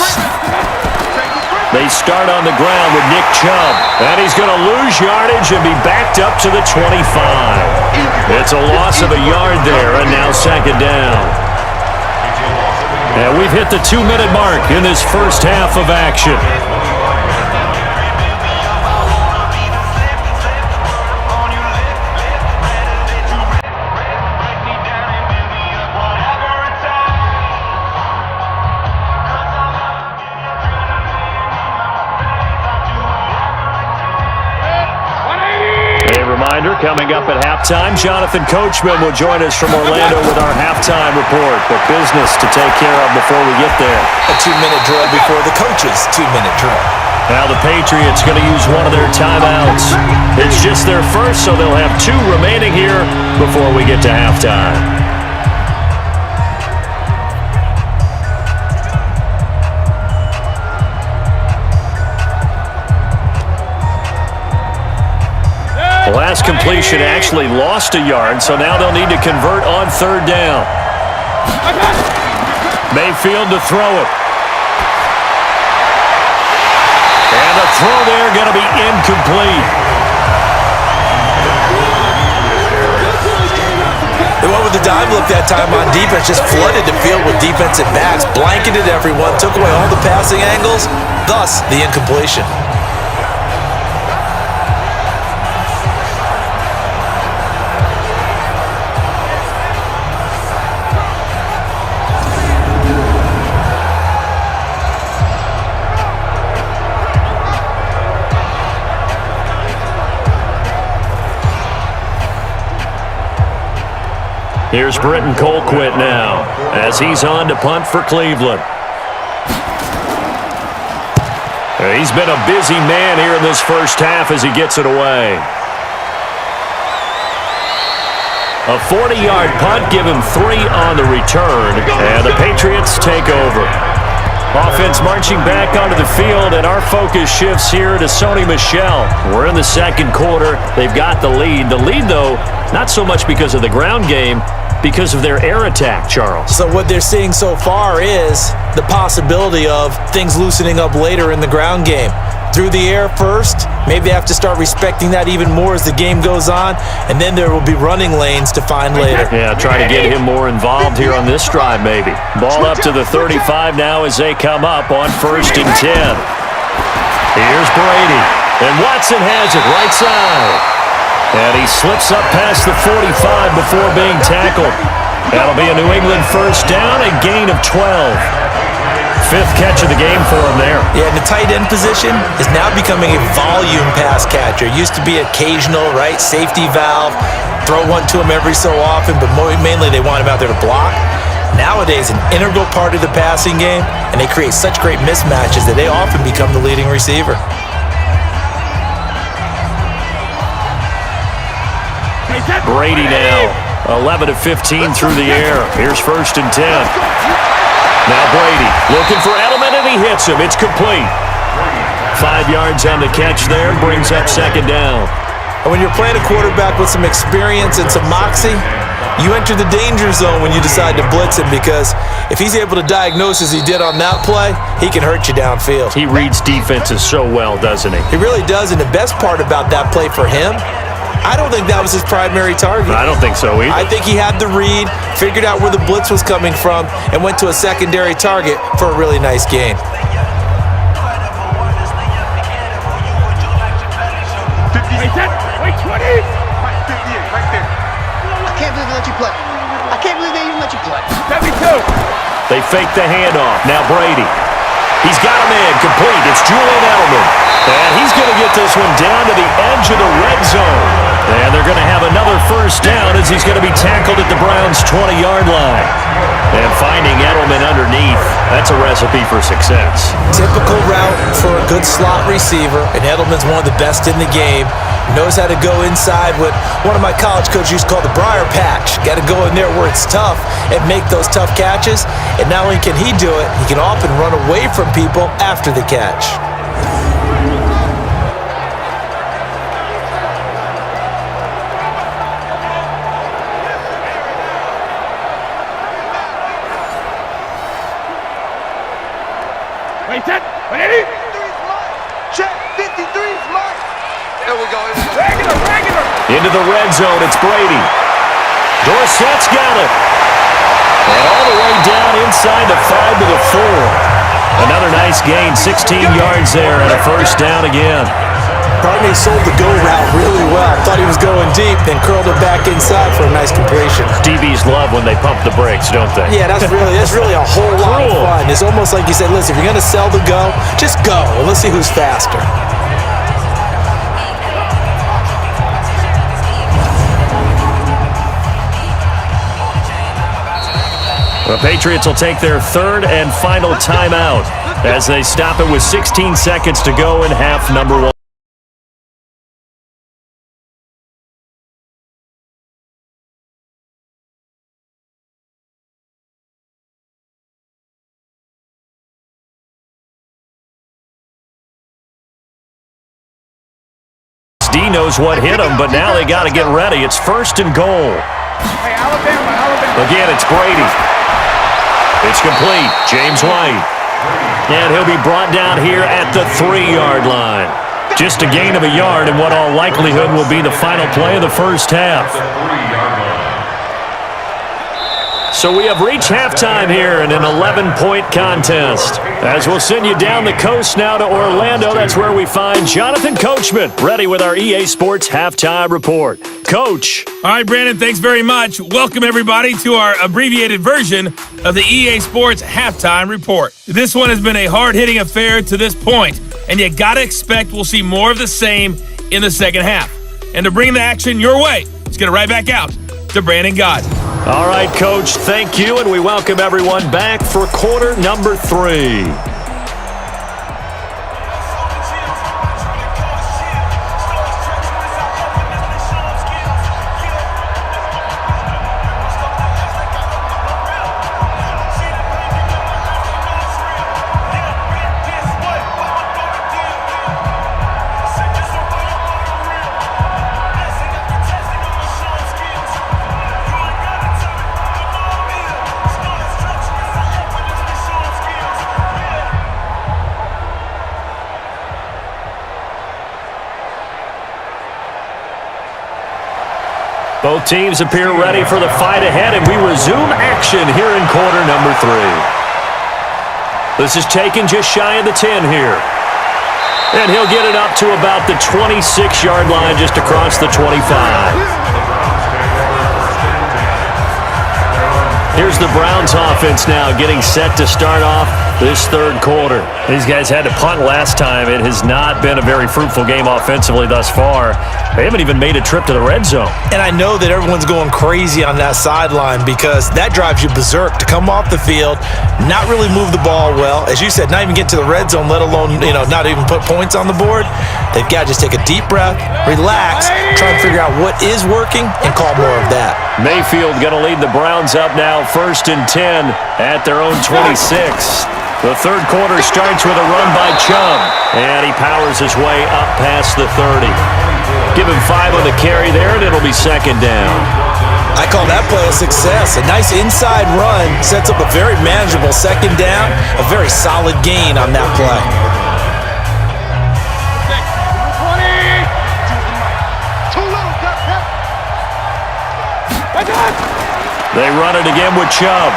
[SPEAKER 2] They start on the ground with Nick Chubb, and he's going to lose yardage and be backed up to the 25. It's a loss of a yard there, and now 2nd down. And we've hit the 2-minute mark in this first half of action. Coming up at halftime, Jonathan Coachman will join us from Orlando with our halftime report. But business to take care of before we get there.
[SPEAKER 3] A 2-minute drill before the coach's 2-minute drill.
[SPEAKER 2] Now the Patriots going to use one of their timeouts. It's just their first, so they'll have 2 remaining here before we get to halftime. The last completion actually lost a yard, so now they'll need to convert on 3rd down. Mayfield to throw it. And the throw there going to be incomplete.
[SPEAKER 3] They went with the dime look that time on defense, just flooded the field with defensive backs, blanketed everyone, took away all the passing angles, thus the incompletion.
[SPEAKER 2] Here's Britton Colquitt now as he's on to punt for Cleveland. He's been a busy man here in this first half as he gets it away. A 40-yard punt, give him 3 on the return, and the Patriots take over. Offense marching back onto the field, and our focus shifts here to Sony Michel. We're in the 2nd quarter. They've got the lead. The lead, though, not so much because of the ground game, because of their air attack, Charles.
[SPEAKER 3] So what they're seeing so far is the possibility of things loosening up later in the ground game. Through the air first, maybe they have to start respecting that even more as the game goes on, and then there will be running lanes to find later.
[SPEAKER 2] Yeah, try to get him more involved here on this drive, maybe. Ball up to the 35 now as they come up on 1st and 10. Here's Brady, and Watson has it right side. And he slips up past the 45 before being tackled. That'll be a New England 1st down, a gain of 12. 5th catch of the game for him there.
[SPEAKER 3] Yeah, and the tight end position is now becoming a volume pass catcher. Used to be occasional, right? Safety valve. Throw one to him every so often, but mainly they want him out there to block. Nowadays, an integral part of the passing game, and they create such great mismatches that they often become the leading receiver.
[SPEAKER 2] Brady now, 11 of 15 through the air. Here's 1st and 10. Now Brady looking for Edelman, and he hits him. It's complete. 5 yards on the catch there, brings up second down.
[SPEAKER 3] And when you're playing a quarterback with some experience and some moxie, you enter the danger zone when you decide to blitz him, because if he's able to diagnose as he did on that play, he can hurt you downfield.
[SPEAKER 2] He reads defenses so well, doesn't he?
[SPEAKER 3] He really does, and the best part about that play for him, I don't think that was his primary target.
[SPEAKER 2] I don't think so either.
[SPEAKER 3] I think he had the read, figured out where the blitz was coming from, and went to a secondary target for a really nice gain.
[SPEAKER 4] Wait, 20! Right, 58, right there.
[SPEAKER 5] I can't believe they let you play. I can't believe they even let you play.
[SPEAKER 4] 72.
[SPEAKER 2] They fake the handoff. Now Brady. He's got him in. Complete. It's Julian Edelman. And he's going to get this one down to the edge of the red zone. And they're going to have another first down as he's going to be tackled at the Browns' 20-yard line. And finding Edelman underneath, that's a recipe for success.
[SPEAKER 3] Typical route for a good slot receiver, and Edelman's one of the best in the game. Knows how to go inside what one of my college coaches used to call the briar patch. Got to go in there where it's tough and make those tough catches. And not only can he do it, he can often run away from people after the catch.
[SPEAKER 4] Wait, 10, 180.
[SPEAKER 5] Check, 53's mine.
[SPEAKER 4] There we go. Regular.
[SPEAKER 2] Into the red zone, it's Brady. Dorsett's got it. And all the way down inside the 5 to the 4. Another nice gain, 16 yards there, and a first down again.
[SPEAKER 3] Probably sold the go route really well. Thought he was going deep, then curled it back inside for a nice completion.
[SPEAKER 2] DBs love when they pump the brakes, don't they?
[SPEAKER 3] Yeah, that's really a whole lot of fun. It's almost like you said, listen, if you're going to sell the go, just go, and let's see who's faster.
[SPEAKER 2] The Patriots will take their third and final timeout as they stop it with 16 seconds to go in half number 1. D knows what hit him, but now they got to get ready. It's first and goal.
[SPEAKER 4] Hey, Alabama.
[SPEAKER 2] Again, it's Brady. It's complete. James White. And he'll be brought down here at the 3-yard line. Just a gain of a yard in what all likelihood will be the final play of the first half. So we have reached halftime here in an 11-point contest. As we'll send you down the coast now to Orlando, that's where we find Jonathan Coachman, ready with our EA Sports Halftime Report. Coach.
[SPEAKER 1] All right, Brandon, thanks very much. Welcome, everybody, to our abbreviated version of the EA Sports Halftime Report. This one has been a hard-hitting affair to this point, and you got to expect we'll see more of the same in the second half. And to bring the action your way, let's get it right back out to Brandon Gott.
[SPEAKER 2] All right, Coach, thank you, and we welcome everyone back for quarter number 3. Both teams appear ready for the fight ahead, and we resume action here in quarter number 3. This is taken just shy of the 10 here. And he'll get it up to about the 26-yard line, just across the 25. Here's the Browns offense now getting set to start off this third quarter. These guys had to punt last time. It has not been a very fruitful game offensively thus far. They haven't even made a trip to the red zone.
[SPEAKER 3] And I know that everyone's going crazy on that sideline because that drives you berserk to come off the field, not really move the ball well. As you said, not even get to the red zone, let alone, not even put points on the board. They've got to just take a deep breath, relax, try and figure out what is working, and call more of that.
[SPEAKER 2] Mayfield going to lead the Browns up now 1st and 10 at their own 26. The third quarter starts with a run by Chubb, and he powers his way up past the 30. Give him 5 on the carry there, and it'll be second down.
[SPEAKER 3] I call that play a success. A nice inside run sets up a very manageable second down, a very solid gain on that play.
[SPEAKER 2] They run it again with Chubb.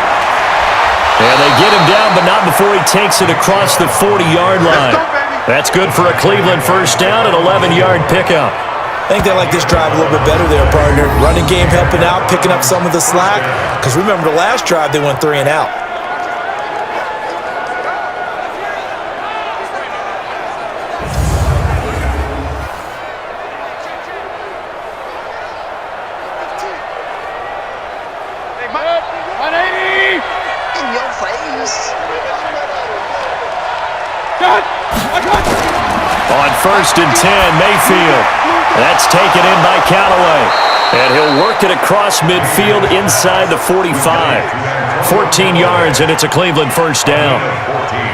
[SPEAKER 2] And they get him down, but not before he takes it across the 40-yard line. That's good for a Cleveland first down, an 11-yard pickup.
[SPEAKER 3] I think they like this drive a little bit better there, partner. Running game helping out, picking up some of the slack. Because remember the last drive, they went 3 and out.
[SPEAKER 2] On 1st and 10, Mayfield. That's taken in by Callaway. And he'll work it across midfield inside the 45. 14 yards, and it's a Cleveland first down.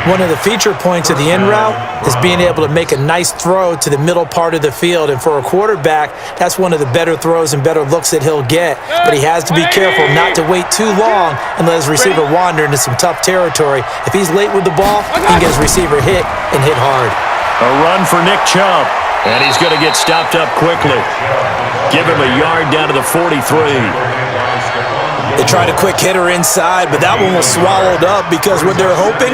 [SPEAKER 3] One of the feature points of the in route is being able to make a nice throw to the middle part of the field. And for a quarterback, that's one of the better throws and better looks that he'll get. But he has to be careful not to wait too long and let his receiver wander into some tough territory. If he's late with the ball, he can get his receiver hit and hit hard.
[SPEAKER 2] A run for Nick Chubb, and he's going to get stopped up quickly. Give him a yard down to the 43.
[SPEAKER 3] They tried a quick hitter inside, but that one was swallowed up because what they're hoping,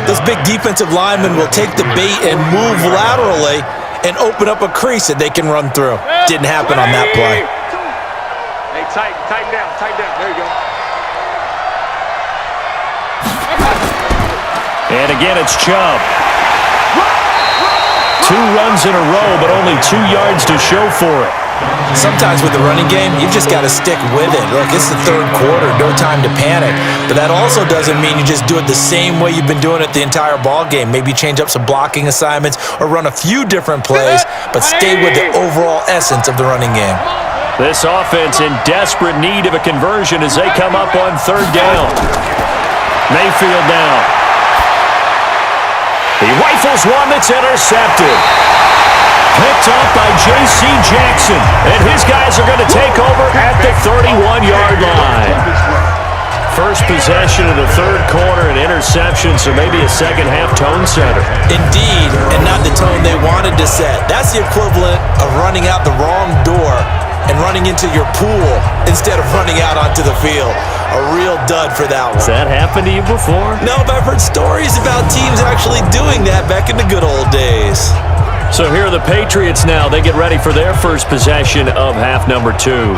[SPEAKER 3] those big defensive linemen will take the bait and move laterally and open up a crease that they can run through. Didn't happen on that play.
[SPEAKER 4] Hey, tighten down. There you go.
[SPEAKER 2] And again, it's Chubb. 2 runs in a row, but only 2 yards to show for it.
[SPEAKER 3] Sometimes with the running game, you've just got to stick with it. Look, it's the third quarter, no time to panic. But that also doesn't mean you just do it the same way you've been doing it the entire ball game. Maybe change up some blocking assignments or run a few different plays, but stay with the overall essence of the running game.
[SPEAKER 2] This offense in desperate need of a conversion as they come up on 3rd down. Mayfield now. He rifles one that's intercepted. Picked up by J.C. Jackson. And his guys are going to take over at the 31-yard line. First possession of the third quarter, an interception, so maybe a second-half tone setter.
[SPEAKER 3] Indeed, and not the tone they wanted to set. That's the equivalent of running out the wrong door and running into your pool instead of running out onto the field. A real dud for that one.
[SPEAKER 2] Has that happened to you before?
[SPEAKER 3] No, but I've heard stories about teams actually doing that back in the good old days.
[SPEAKER 2] So here are the Patriots now. They get ready for their first possession of half number 2.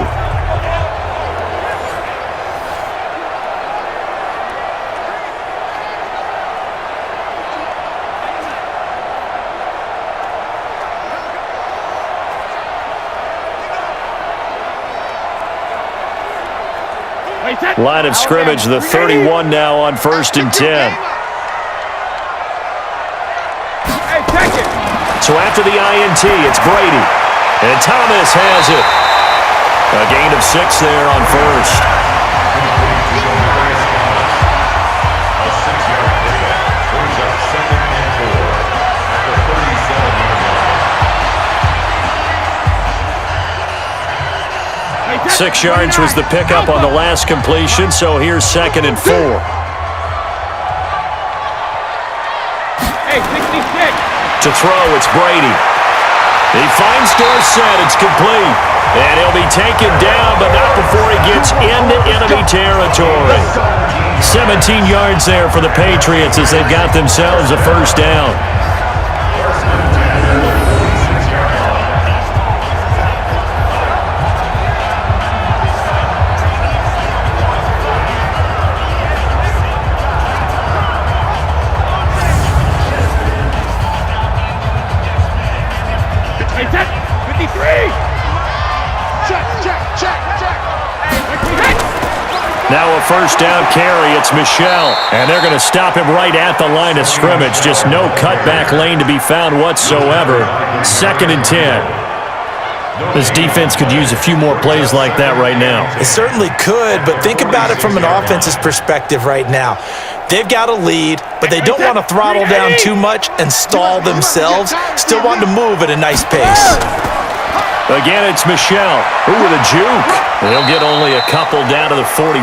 [SPEAKER 2] Line of scrimmage, the 31 now on 1st and 10. So after the INT, it's Brady. And Thomas has it. A gain of 6 there on 1st.
[SPEAKER 6] A 6-yard pickup brings up 2nd and 4 at the 37-yard line.
[SPEAKER 2] 6 yards was the pickup on the last completion, so here's 2nd and 4. To throw, it's Brady. He finds Dorsett, it's complete. And he'll be taken down, but not before he gets into enemy territory. 17 yards there for the Patriots as they've got themselves a first down. Now a first down carry, it's Michel. And they're going to stop him right at the line of scrimmage. Just no cutback lane to be found whatsoever. 2nd and 10. This defense could use a few more plays like that right now.
[SPEAKER 3] It certainly could, but think about it from an offense's perspective right now. They've got a lead, but they don't want to throttle down too much and stall themselves. Still want to move at a nice pace.
[SPEAKER 2] Again, it's Michel. Ooh, with a juke. They'll get only a couple down to the 44.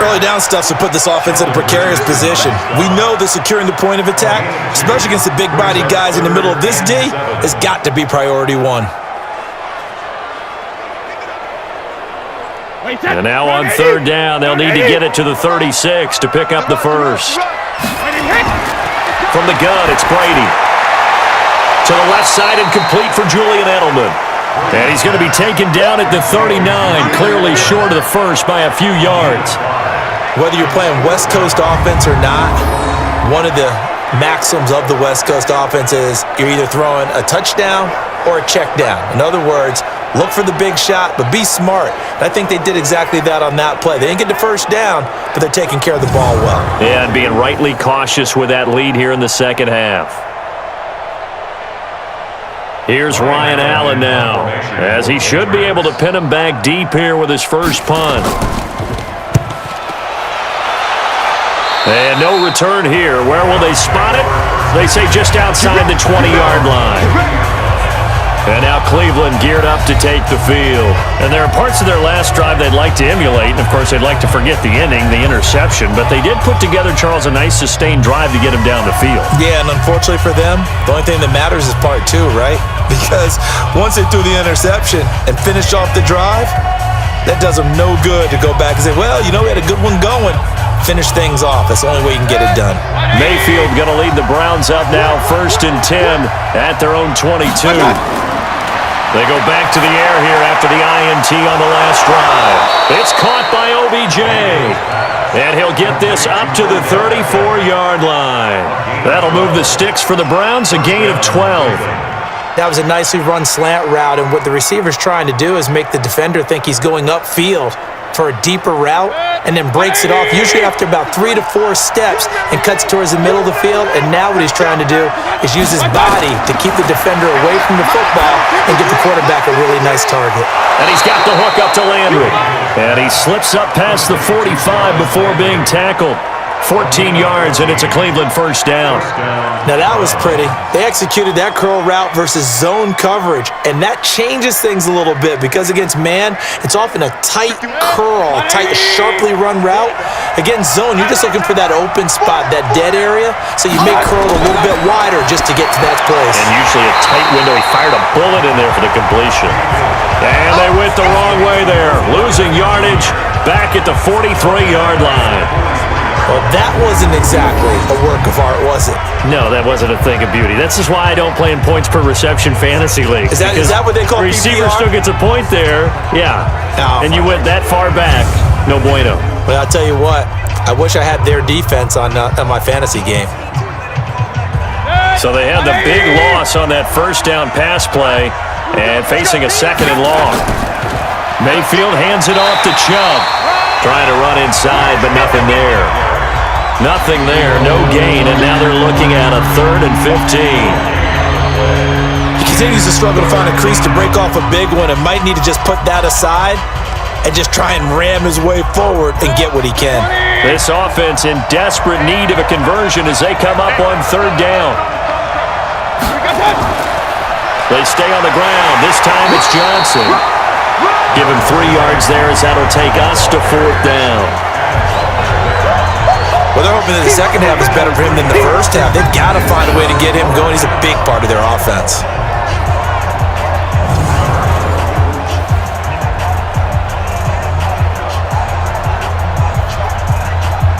[SPEAKER 3] Early down stuff to put this offense in a precarious position. We know that securing the point of attack, especially against the big-bodied guys in the middle of this D, has got to be priority one.
[SPEAKER 2] And now on third down, they'll need to get it to the 36 to pick up the first. From the gun, it's Brady. To the left side and complete for Julian Edelman. And he's going to be taken down at the 39, clearly short of the first by a few yards.
[SPEAKER 3] Whether you're playing West Coast offense or not, one of the maxims of the West Coast offense is you're either throwing a touchdown or a check down. In other words, look for the big shot, but be smart. And I think they did exactly that on that play. They didn't get the first down, but they're taking care of the ball well.
[SPEAKER 2] Yeah, and being rightly cautious with that lead here in the second half. Here's Ryan Allen now, as he should be able to pin him back deep here with his first punt. And no return here. Where will they spot it? They say just outside the 20-yard line. And now Cleveland geared up to take the field. And there are parts of their last drive they'd like to emulate. And, of course, they'd like to forget the inning, the interception. But they did put together, Charles, a nice sustained drive to get him down the field.
[SPEAKER 3] Yeah, and unfortunately for them, the only thing that matters is part two, right? Because once they threw the interception and finished off the drive, that does them no good to go back and say, well, you know, we had a good one going. Finish things off. That's the only way you can get it done.
[SPEAKER 2] Mayfield going to lead the Browns up now, 1st and 10 at their own 22. They go back to the air here after the INT on the last drive. It's caught by OBJ. And he'll get this up to the 34-yard line. That'll move the sticks for the Browns, a gain of 12.
[SPEAKER 3] That was a nicely run slant route, and what the receiver's trying to do is make the defender think he's going upfield for a deeper route, and then breaks it off, usually after about 3 to 4 steps, and cuts towards the middle of the field. And now what he's trying to do is use his body to keep the defender away from the football and give the quarterback a really nice target.
[SPEAKER 2] And he's got the hook up to Landry. And he slips up past the 45 before being tackled. 14 yards, and it's a Cleveland first down.
[SPEAKER 3] Now that was pretty. They executed that curl route versus zone coverage, and that changes things a little bit because against man, it's often a tight curl, a tight, sharply run route. Against zone, you're just looking for that open spot, that dead area, so you make curl a little bit wider just to get to that place.
[SPEAKER 2] And usually a tight window. He fired a bullet in there for the completion. And they went the wrong way there, losing yardage back at the 43-yard line.
[SPEAKER 3] Well, that wasn't exactly a work of art, was it?
[SPEAKER 2] No, that wasn't a thing of beauty. That's just why I don't play in points per reception fantasy league.
[SPEAKER 3] Is that what they call
[SPEAKER 2] receiver
[SPEAKER 3] PPR?
[SPEAKER 2] still gets a point there. Yeah.
[SPEAKER 3] No.
[SPEAKER 2] And you went that far back. No bueno.
[SPEAKER 3] Well, I'll tell you what. I wish I had their defense on my fantasy game.
[SPEAKER 2] So they had the big loss on that first down pass play and facing a 2nd and long. Mayfield hands it off to Chubb. Trying to run inside, but nothing there. Nothing there, no gain, and now they're looking at a 3rd and 15.
[SPEAKER 3] He continues to struggle to find a crease to break off a big one and might need to just put that aside and just try and ram his way forward and get what he can.
[SPEAKER 2] This offense in desperate need of a conversion as they come up on 3rd down. They stay on the ground. This time it's Johnson. Give him 3 yards there as that'll take us to 4th down.
[SPEAKER 3] Well, they're hoping that the second half is better for him than the first half. They've got to find a way to get him going. He's a big part of their offense.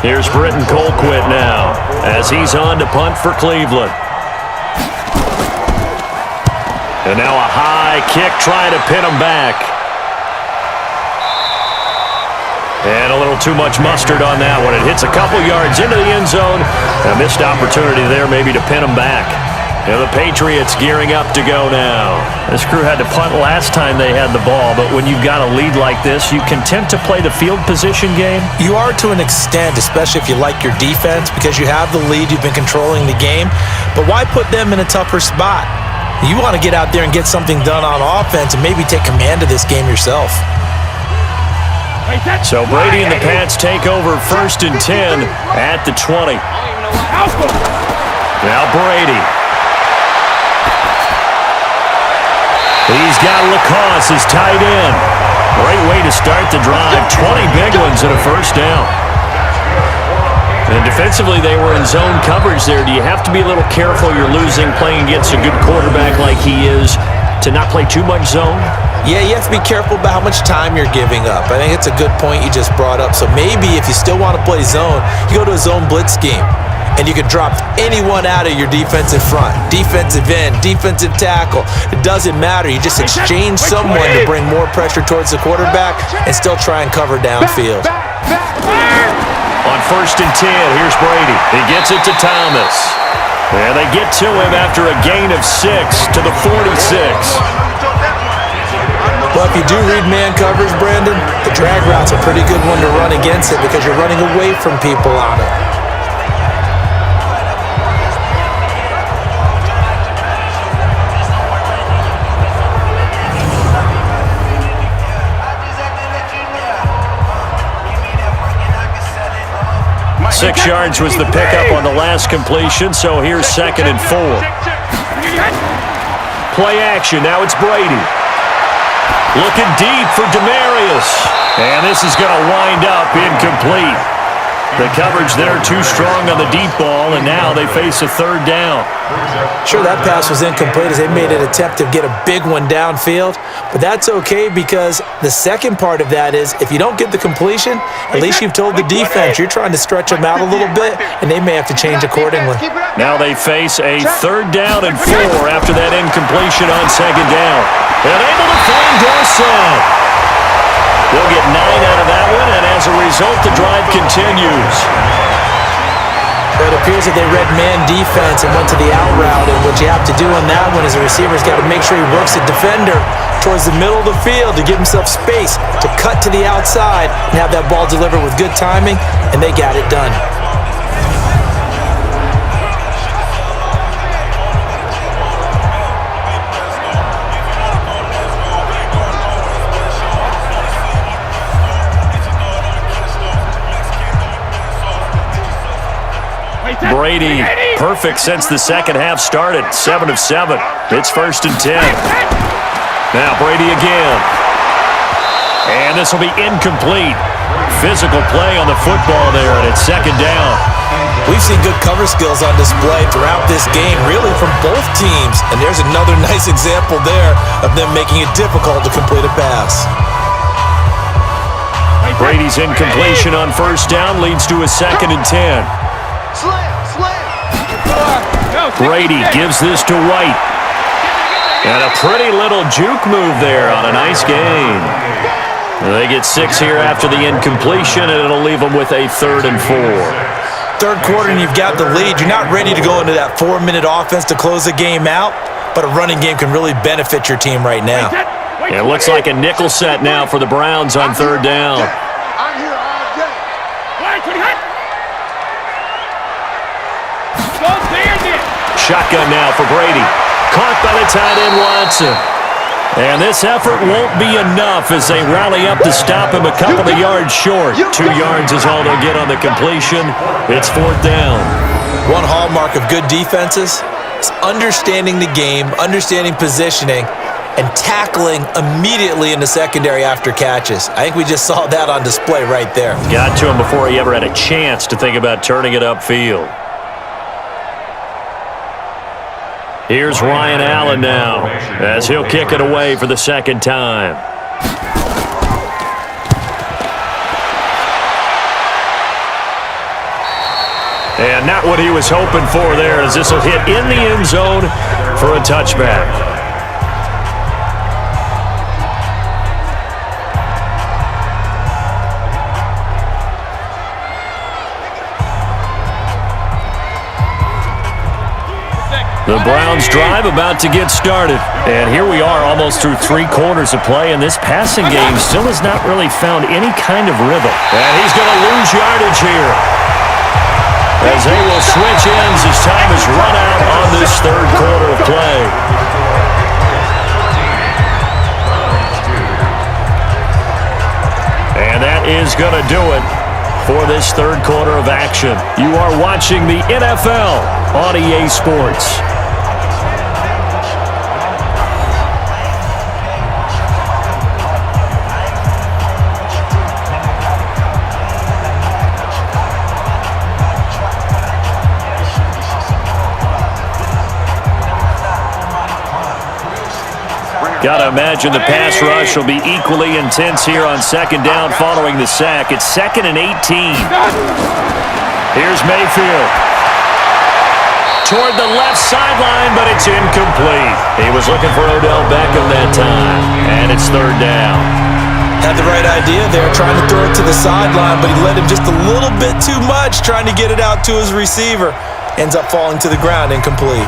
[SPEAKER 2] Here's Britton Colquitt now as he's on to punt for Cleveland. And now a high kick trying to pin him back. And a little too much mustard on that one. It hits a couple yards into the end zone. A missed opportunity there maybe to pin him back. And the Patriots gearing up to go now. This crew had to punt last time they had the ball, but when you've got a lead like this, you content to play the field position game?
[SPEAKER 3] You are to an extent, especially if you like your defense, because you have the lead, you've been controlling the game. But why put them in a tougher spot? You want to get out there and get something done on offense and maybe take command of this game yourself.
[SPEAKER 2] So Brady and the Pats take over 1st and 10 at the 20. Now Brady. He's got Lacoste as tight end. Great way to start the drive. 20 big ones and a first down. And defensively, they were in zone coverage there. Do you have to be a little careful you're losing playing against a good quarterback like he is to not play too much zone?
[SPEAKER 3] Yeah, you have to be careful about how much time you're giving up. I think it's a good point you just brought up. So maybe if you still want to play zone, you go to a zone blitz scheme. And you can drop anyone out of your defensive front, defensive end, defensive tackle. It doesn't matter. You just exchange someone to bring more pressure towards the quarterback and still try and cover downfield.
[SPEAKER 2] On 1st and 10, here's Brady. He gets it to Thomas. And they get to him after a gain of 6 to the 46.
[SPEAKER 3] Well, if you do read man coverage, Brandon, the drag route's a pretty good one to run against it because you're running away from people on it.
[SPEAKER 2] Six yards was the pickup on the last completion, so here's 2nd and 4. Play action, now it's Brady. Looking deep for Demarius. And this is going to wind up incomplete. The coverage there too strong on the deep ball, and now they face a 3rd down.
[SPEAKER 3] Sure, that pass was incomplete as they made an attempt to get a big one downfield, but that's okay because the second part of that is if you don't get the completion, at least you've told the defense you're trying to stretch them out a little bit, and they may have to change accordingly.
[SPEAKER 2] Now they face a 3rd down and 4 after that incompletion on 2nd down. And able to find Dorsett. They'll get 9 out of that one, and as a result, the drive continues.
[SPEAKER 3] It appears that they read man defense and went to the out route, and what you have to do on that one is the receiver's got to make sure he works the defender towards the middle of the field to give himself space to cut to the outside and have that ball delivered with good timing, and they got it done.
[SPEAKER 2] Brady, perfect since the second half started. 7 of 7. It's 1st and 10. Now Brady again. And this will be incomplete. Physical play on the football there, and it's 2nd down.
[SPEAKER 3] We've seen good cover skills on display throughout this game, really from both teams. And there's another nice example there of them making it difficult to complete a pass.
[SPEAKER 2] Brady's incompletion on 1st down leads to a 2nd and 10. Brady gives this to White. And a pretty little juke move there on a nice gain. They get 6 here after the incompletion, and it'll leave them with a 3rd and 4.
[SPEAKER 3] Third quarter and you've got the lead. You're not ready to go into that 4-minute offense to close the game out, but a running game can really benefit your team right now.
[SPEAKER 2] It looks like a nickel set now for the Browns on 3rd down. Shotgun now for Brady. Caught by the tight end Watson. And this effort won't be enough as they rally up to stop him a couple of yards short. 2 yards is all they'll get on the completion. It's 4th down.
[SPEAKER 3] One hallmark of good defenses is understanding the game, understanding positioning, and tackling immediately in the secondary after catches. I think we just saw that on display right there.
[SPEAKER 2] Got to him before he ever had a chance to think about turning it upfield. Here's Ryan Allen now as he'll kick it away for the 2nd time. And not what he was hoping for there as this will hit in the end zone for a touchback. The Browns drive about to get started. And here we are almost through 3 quarters of play, and this passing game still has not really found any kind of rhythm. And he's going to lose yardage here as they will switch ends as time is run out on this 3rd quarter of play. is going to do it for this third quarter of action. You are watching the NFL on EA Sports. Got to imagine the pass rush will be equally intense here on second down following the sack. It's 2nd and 18. Here's Mayfield. Toward the left sideline, but it's incomplete. He was looking for Odell Beckham that time, and it's third down.
[SPEAKER 3] Had the right idea there, trying to throw it to the sideline, but he led him just a little bit too much, trying to get it out to his receiver. Ends up falling to the ground, incomplete.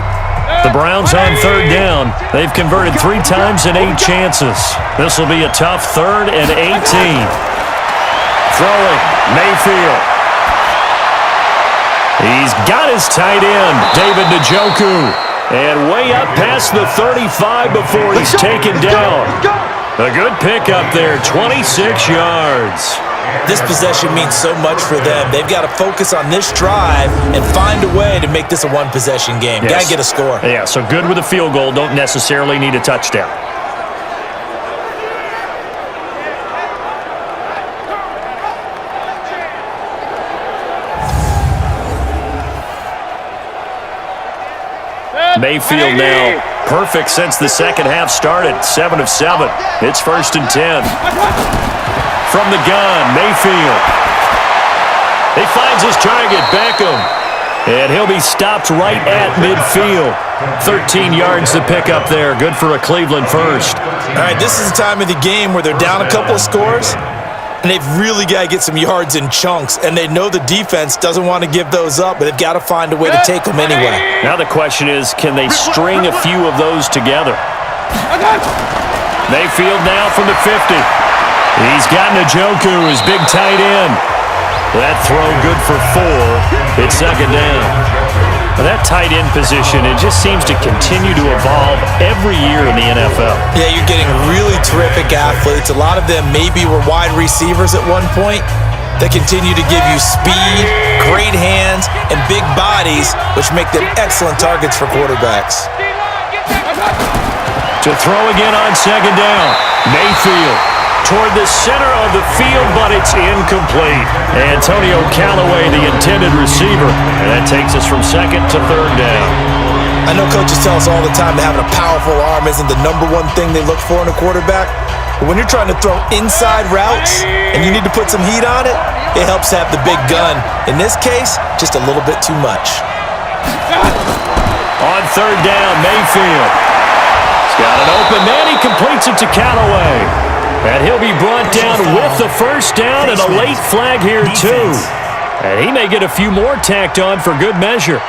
[SPEAKER 2] The Browns on third down. They've converted 3 times in 8 chances. This will be a tough 3rd and 18. Throwing, Mayfield. He's got his tight end, David Njoku. And way up past the 35 before he's taken down. A good pickup there, 26 yards.
[SPEAKER 3] This possession means so much for them. They've got to focus on this drive and find a way to make this a one-possession game.
[SPEAKER 2] Yes.
[SPEAKER 3] Got to get a score.
[SPEAKER 2] Yeah, so good with a field goal. Don't necessarily need a touchdown. Mayfield now perfect since the second half started. 7 of 7. It's 1st and 10. From the gun, Mayfield. He finds his target, Beckham. And he'll be stopped right at midfield. 13 yards to pick up there. Good for a Cleveland first.
[SPEAKER 3] All right, this is the time of the game where they're down a couple of scores, and they've really got to get some yards in chunks. And they know the defense doesn't want to give those up, but they've got to find a way to take them anyway.
[SPEAKER 2] Now the question is, can they string a few of those together? Mayfield now from the 50. He's got Njoku, his big tight end. That throw good for 4. It's second down. Now that tight end position, it just seems to continue to evolve every year in the NFL.
[SPEAKER 3] Yeah, you're getting really terrific athletes. A lot of them maybe were wide receivers at one point. They continue to give you speed, great hands, and big bodies, which make them excellent targets for quarterbacks.
[SPEAKER 2] To throw again on second down, Mayfield. Toward the center of the field, but it's incomplete. Antonio Callaway, the intended receiver. And that takes us from 2nd to 3rd down.
[SPEAKER 3] I know coaches tell us all the time that having a powerful arm isn't the #1 thing they look for in a quarterback. But when you're trying to throw inside routes and you need to put some heat on it, it helps to have the big gun. In this case, just a little bit too much.
[SPEAKER 2] On 3rd down, Mayfield. He's got an open man. He completes it to Callaway. And he'll be brought down with the first down and a late flag here, too. And he may get a few more tacked on for good measure.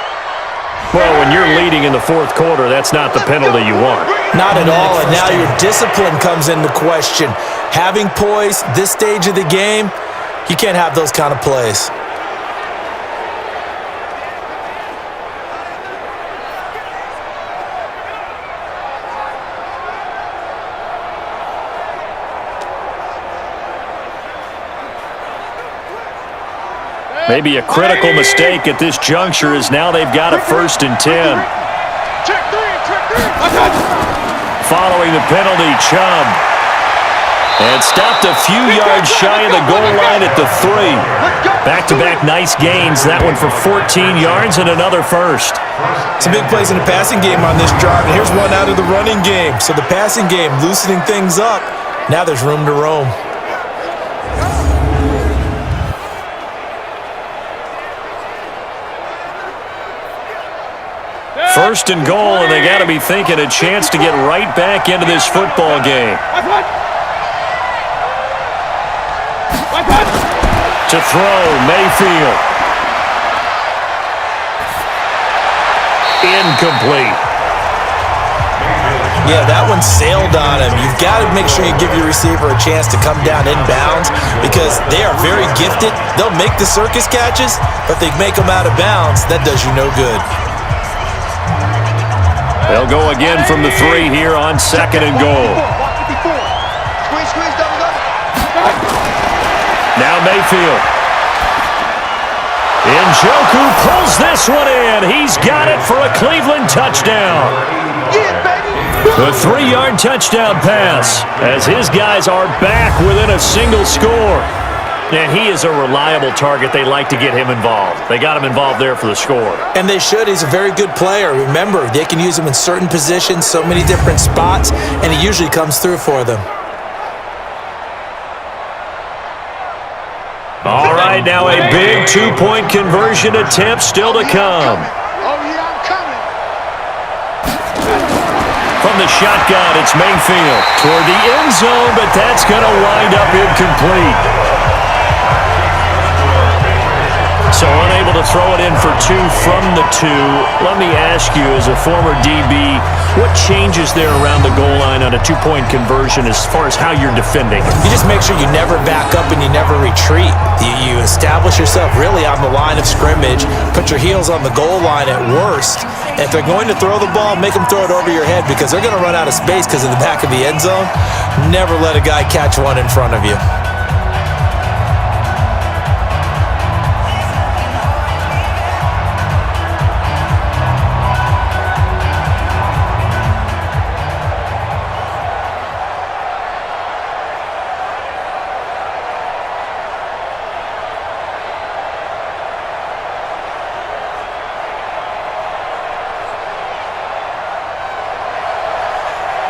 [SPEAKER 2] Well, when you're leading in the 4th quarter, that's not the penalty you want.
[SPEAKER 3] Not at all, and now your discipline comes into question. Having poise this stage of the game, you can't have those kind of plays.
[SPEAKER 2] Maybe a critical mistake at this juncture is now they've got a 1st and 10. Following the penalty, Chubb. And stopped a few yards shy of the goal line at the 3. Back-to-back nice gains. That one for 14 yards and another first.
[SPEAKER 3] Some big plays in the passing game on this drive, and here's one out of the running game. So the passing game loosening things up. Now there's room to roam.
[SPEAKER 2] First and goal, and they got to be thinking a chance to get right back into this football game. To throw, Mayfield. Incomplete.
[SPEAKER 3] Yeah, that one sailed on him. You've got to make sure you give your receiver a chance to come down inbounds because they are very gifted. They'll make the circus catches, but they make them out of bounds. That does you no good.
[SPEAKER 2] They'll go again from the 3 here on 2nd and goal. Now Mayfield. Njoku pulls this one in. He's got it for a Cleveland touchdown. The 3-yard touchdown pass as his guys are back within a single score. And he is a reliable target. They like to get him involved. They got him involved there for the score.
[SPEAKER 3] And they should. He's a very good player. Remember, they can use him in certain positions, so many different spots, and he usually comes through for them.
[SPEAKER 2] All right, now a big two-point conversion attempt still to come. From the shotgun, it's Mayfield toward the end zone, but that's going to wind up incomplete. So unable to throw it in for 2 from the 2. Let me ask you, as a former DB, what changes there around the goal line on a two-point conversion as far as how you're defending?
[SPEAKER 3] You just make sure you never back up and you never retreat. You establish yourself really on the line of scrimmage, put your heels on the goal line at worst. And if they're going to throw the ball, make them throw it over your head because they're going to run out of space because of the back of the end zone. Never let a guy catch one in front of you.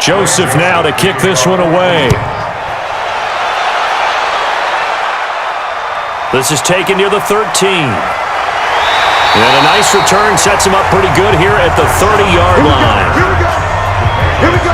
[SPEAKER 2] Joseph now to kick this one away. This is taken near the 13. And a nice return sets him up pretty good here at the 30-yard line.
[SPEAKER 4] Here we go.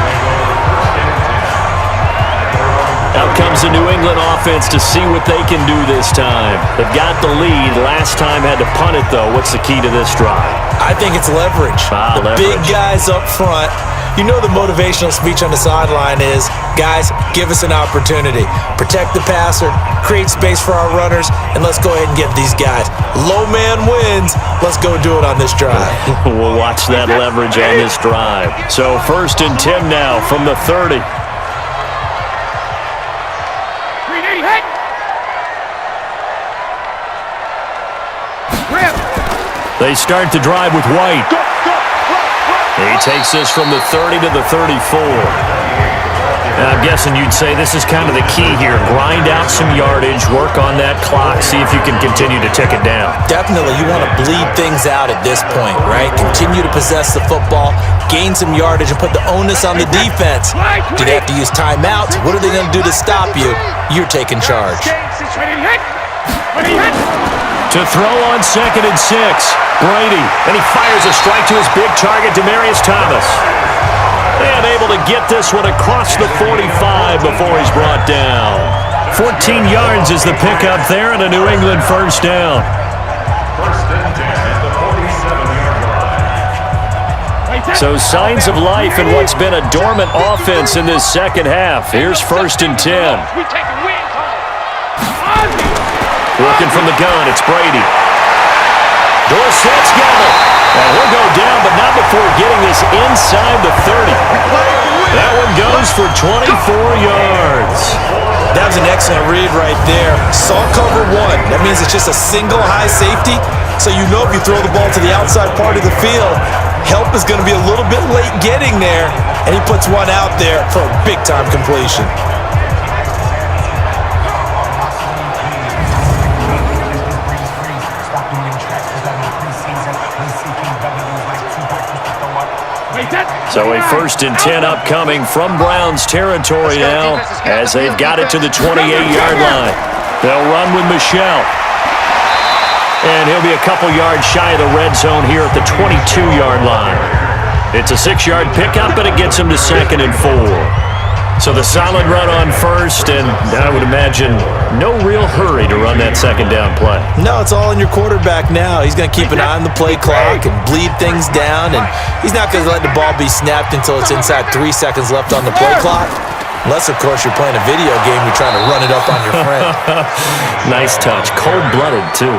[SPEAKER 2] Out comes the New England offense to see what they can do this time. They've got the lead. Last time had to punt it, though. What's the key to this drive?
[SPEAKER 3] I think it's leverage. The big guys up front. You know the motivational speech on the sideline is, guys, give us an opportunity. Protect the passer, create space for our runners, and let's go ahead and get these guys. Low man wins. Let's go do it on this drive.
[SPEAKER 2] We'll watch that leverage on this drive. So 1st and 10 now from the 30. They start the drive with White. He takes this from the 30 to the 34. And I'm guessing you'd say this is kind of the key here. Grind out some yardage, work on that clock, see if you can continue to tick it down.
[SPEAKER 3] Definitely, you want to bleed things out at this point, right? Continue to possess the football, gain some yardage, and put the onus on the defense. Do they have to use timeouts? What are they going to do to stop you? You're taking charge.
[SPEAKER 2] To throw on 2nd and 6, Brady, and he fires a strike to his big target, Demaryius Thomas. And able to get this one across the 45 before he's brought down. 14 yards is the pickup there, and a New England first down.
[SPEAKER 6] 1st and 10 at the 47-yard line.
[SPEAKER 2] So signs of life in what's been a dormant offense in this second half. Here's 1st and 10. Looking from the gun, it's Brady. Dorsett's got it. And he'll go down, but not before getting this inside the 30. That one goes for 24 yards.
[SPEAKER 3] That was an excellent read right there. Saw cover 1. That means it's just a single high safety. So you know if you throw the ball to the outside part of the field, help is going to be a little bit late getting there. And he puts one out there for a big-time completion.
[SPEAKER 2] So a 1st and 10 upcoming from Browns territory now as they've got it to the 28-yard line. They'll run with Michelle. And he'll be a couple yards shy of the red zone here at the 22-yard line. It's a 6-yard pickup, but it gets him to 2nd and 4. So the solid run on 1st, and I would imagine no real hurry to run that 2nd down play.
[SPEAKER 3] No, it's all in your quarterback now. He's going to keep an eye on the play clock and bleed things down, and he's not going to let the ball be snapped until it's inside 3 seconds left on the play clock. Unless, of course, you're playing a video game, you're trying to run it up on your friend.
[SPEAKER 2] Nice touch. Cold-blooded, too.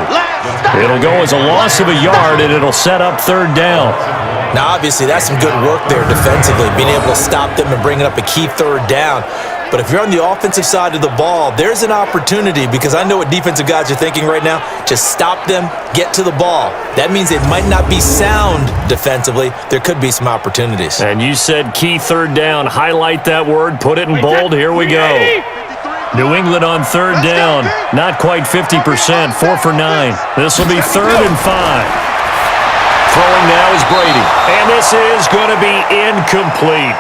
[SPEAKER 2] It'll go as a loss of a yard, and it'll set up 3rd down.
[SPEAKER 3] Now, obviously, that's some good work there defensively, being able to stop them and bring it up a key 3rd down. But if you're on the offensive side of the ball, there's an opportunity, because I know what defensive guys are thinking right now. Just stop them, get to the ball. That means it might not be sound defensively. There could be some opportunities.
[SPEAKER 2] And you said key third down. Highlight that word. Put it in bold. Here we go. New England on third down. Not quite 50%. 4 for 9. This will be 3rd and 5. Throwing now is Brady. And this is going to be incomplete.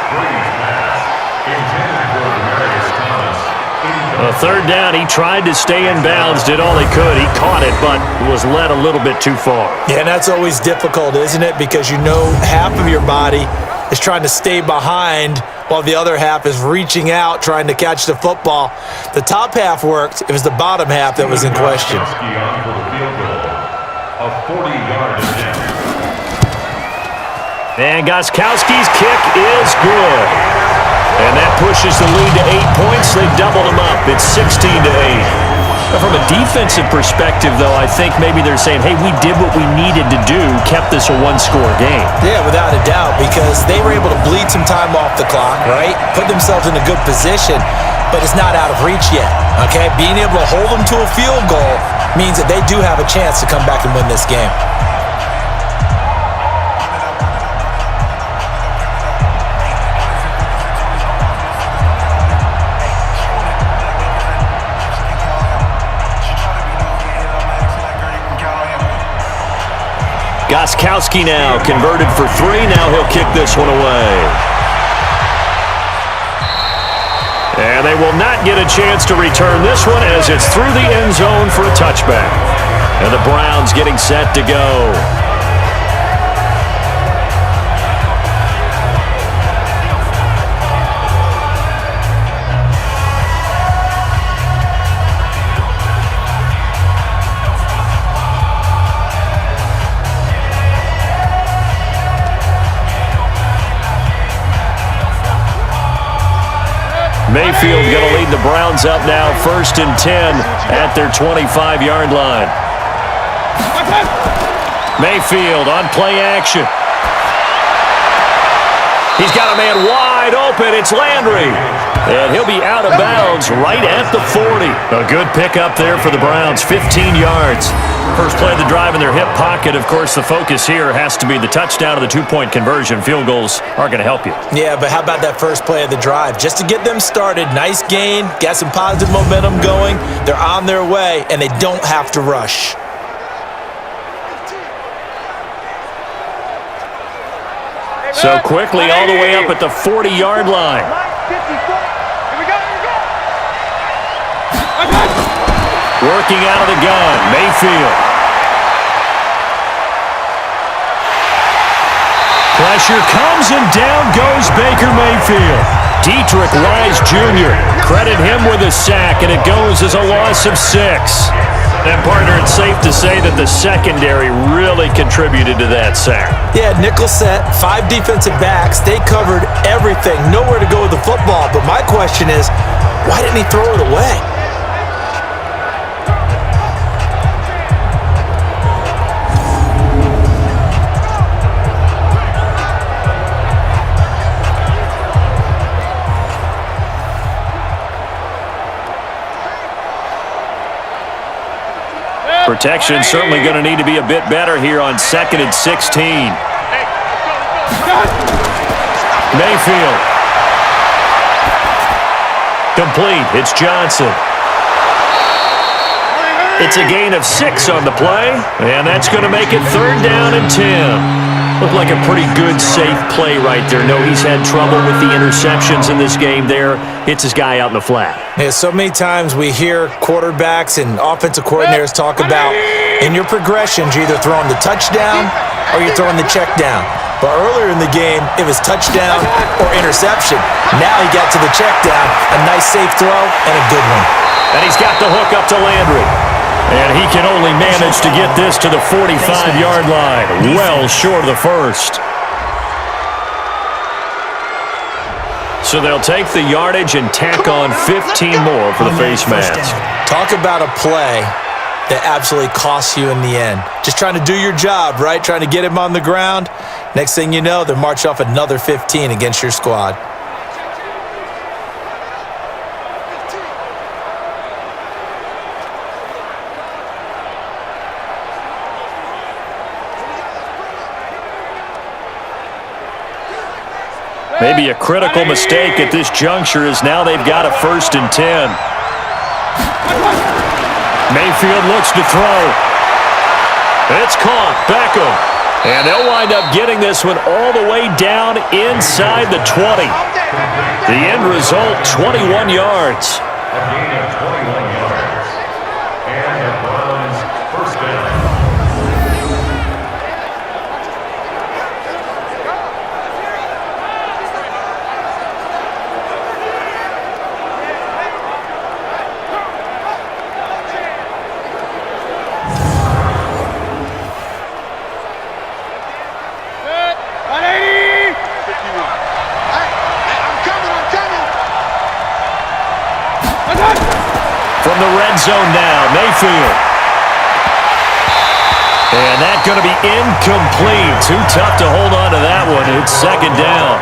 [SPEAKER 2] A 3rd down, he tried to stay in bounds, did all he could. He caught it, but was led a little bit too far.
[SPEAKER 3] Yeah, and that's always difficult, isn't it? Because you know half of your body is trying to stay behind while the other half is reaching out, trying to catch the football. The top half worked. It was the bottom half that was in question.
[SPEAKER 6] A 40-yard attempt.
[SPEAKER 2] And Gronkowski's kick is good. And that pushes the lead to 8 points. They doubled them up. It's 16-8. From a defensive perspective, though, I think maybe they're saying, hey, we did what we needed to do, kept this a one-score game.
[SPEAKER 3] Yeah, without a doubt, because they were able to bleed some time off the clock, right? Put themselves in a good position, but it's not out of reach yet, okay? Being able to hold them to a field goal means that they do have a chance to come back and win this game.
[SPEAKER 2] Gronkowski now converted for 3. Now he'll kick this one away. And they will not get a chance to return this one as it's through the end zone for a touchback. And the Browns getting set to go. Mayfield going to lead the Browns up now, 1st and 10 at their 25-yard line. Mayfield on play action. He's got a man wide open. It's Landry. And he'll be out of bounds right at the 40. A good pickup there for the Browns, 15 yards. First play of the drive in their hip pocket. Of course, the focus here has to be the touchdown and the 2-point conversion. Field goals are going to help you.
[SPEAKER 3] Yeah, but how about that first play of the drive? Just to get them started, nice gain, got some positive momentum going. They're on their way, and they don't have to rush.
[SPEAKER 2] So quickly all the way up at the 40-yard line. Working out of the gun, Mayfield. Pressure comes and down goes Baker Mayfield. Dietrich Wise Jr. Credit him with a sack, and it goes as a loss of 6. And, partner, it's safe to say that the secondary really contributed to that sack.
[SPEAKER 3] Yeah, nickel set, 5 defensive backs. They covered everything. Nowhere to go with the football. But my question is, why didn't he throw it away?
[SPEAKER 2] Protection certainly going to need to be a bit better here on 2nd and 16. Mayfield. Complete. It's Johnson. It's a gain of 6 on the play, and that's going to make it 3rd down and 10. Looked like a pretty good, safe play right there. No, he's had trouble with the interceptions in this game there. Hits his guy out in the flat.
[SPEAKER 3] Yeah, so many times we hear quarterbacks and offensive coordinators talk about in your progressions, you're either throwing the touchdown or you're throwing the check down. But earlier in the game, it was touchdown or interception. Now he got to the check down, a nice safe throw and a good one.
[SPEAKER 2] And he's got the hook up to Landry. And he can only manage to get this to the 45-yard line. Well short of the first. So they'll take the yardage and tack on 15 more for the face mask.
[SPEAKER 3] Talk about a play that absolutely costs you in the end. Just trying to do your job, right? Trying to get him on the ground. Next thing you know, they're marching off another 15 against your squad.
[SPEAKER 2] Maybe a critical mistake at this juncture as now they've got a 1st and 10. Mayfield looks to throw. It's caught. Beckham. And they'll wind up getting this one all the way down inside the 20. The end result, 21 yards.
[SPEAKER 6] A gain of 21 yards. And the Browns' 1st down.
[SPEAKER 2] From the red zone now, Mayfield. And that's going to be incomplete. Too tough to hold on to that one. It's 2nd down.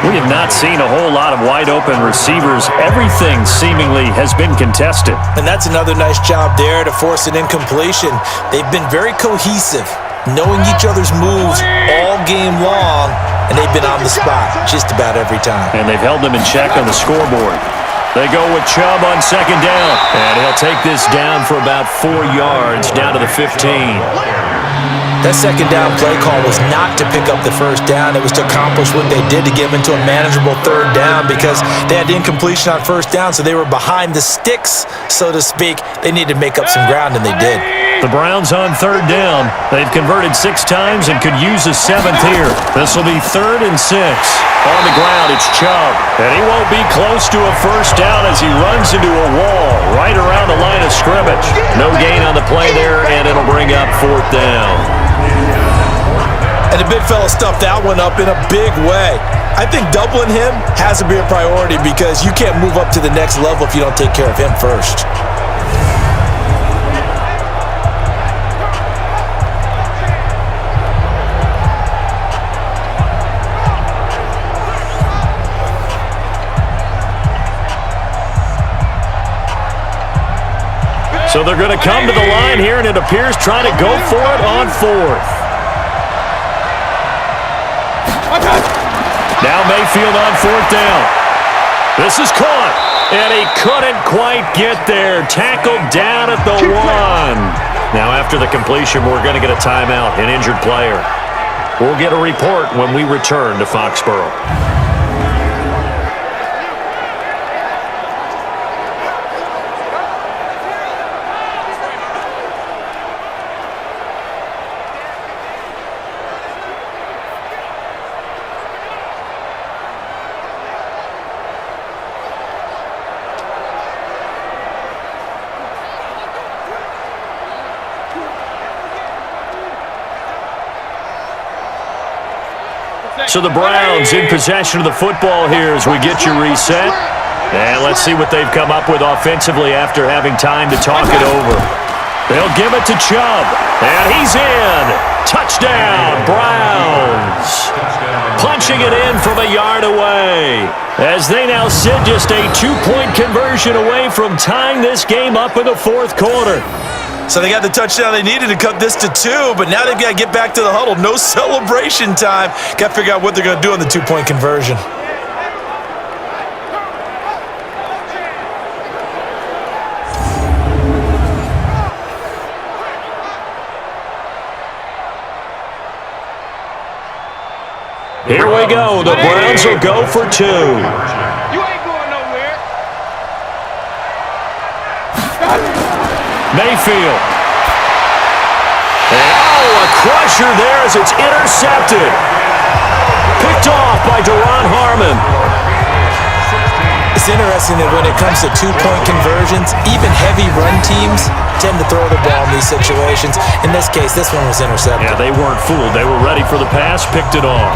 [SPEAKER 2] We have not seen a whole lot of wide-open receivers. Everything seemingly has been contested.
[SPEAKER 3] And that's another nice job there to force an incompletion. They've been very cohesive, knowing each other's moves all game long, and they've been on the spot just about every time.
[SPEAKER 2] And they've held them in check on the scoreboard. They go with Chubb on 2nd down. And he'll take this down for about 4 yards, down to the 15.
[SPEAKER 3] That 2nd down play call was not to pick up the 1st down. It was to accomplish what they did to get them into a manageable 3rd down because they had incompletion on 1st down, so they were behind the sticks, so to speak. They needed to make up some ground, and they did.
[SPEAKER 2] The Browns on 3rd down. They've converted 6 times and could use a 7th here. This will be 3rd and 6. On the ground, it's Chubb. And he won't be close to a 1st down as he runs into a wall right around the line of scrimmage. No gain on the play there, and it'll bring up 4th down.
[SPEAKER 3] And the big fella stuffed that one up in a big way. I think doubling him has to be a priority because you can't move up to the next level if you don't take care of him first.
[SPEAKER 2] So they're going to come to the line here, and it appears trying to go for it on 4th. Now Mayfield on 4th down. This is caught, and he couldn't quite get there. Tackled down at the 1. Now after the completion, we're going to get a timeout, an injured player. We'll get a report when we return to Foxborough. So the Browns in possession of the football here as we get you reset. And let's see what they've come up with offensively after having time to talk it over. They'll give it to Chubb. And he's in. Touchdown, Browns. Punching it in from a yard away. As they now sit just a 2-point conversion away from tying this game up in the 4th quarter.
[SPEAKER 3] So they got the touchdown they needed to cut this to 2, but now they've got to get back to the huddle. No celebration time. Got to figure out what they're going to do on the 2-point conversion.
[SPEAKER 2] Here we go. The Browns will go for 2.
[SPEAKER 4] You ain't going nowhere.
[SPEAKER 2] Mayfield. And, a crusher there as it's intercepted. Picked off by Deron Harmon.
[SPEAKER 3] It's interesting that when it comes to 2-point conversions, even heavy run teams tend to throw the ball in these situations. In this case, this one was intercepted.
[SPEAKER 2] Yeah, they weren't fooled. They were ready for the pass, picked it off.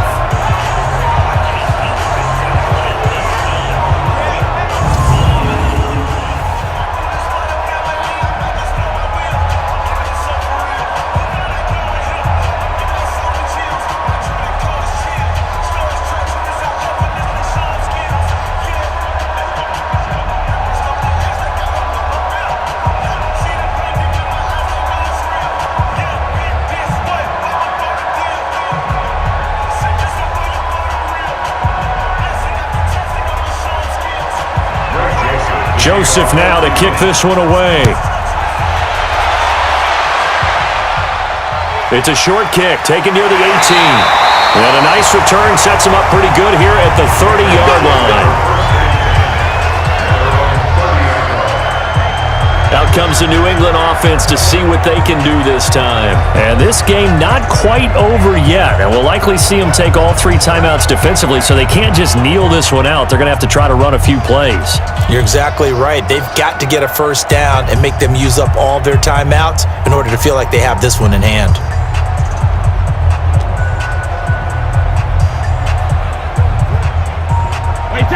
[SPEAKER 2] Joseph now to kick this one away. It's a short kick, taken near the 18. And a nice return sets him up pretty good here at the 30-yard line. Out comes the New England offense to see what they can do this time. And this game not quite over yet. And we'll likely see them take all 3 timeouts defensively, so they can't just kneel this one out. They're going to have to try to run a few plays.
[SPEAKER 3] You're exactly right. They've got to get a first down and make them use up all their timeouts in order to feel like they have this one in hand.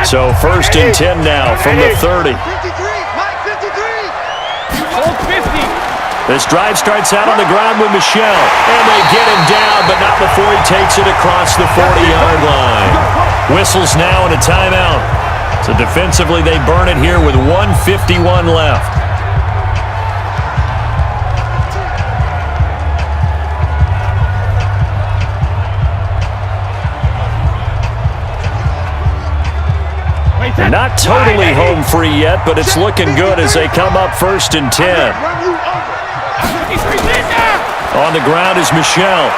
[SPEAKER 2] So 1st and 10 now from the 30.
[SPEAKER 5] 53, Mike, 53.
[SPEAKER 2] This drive starts out on the ground with Michel. And they get him down, but not before he takes it across the 40-yard line. Whistles now and a timeout. So defensively, they burn it here with 1:51 left. Not totally home free yet, but it's looking good as they come up 1st and 10. On the ground is Michel.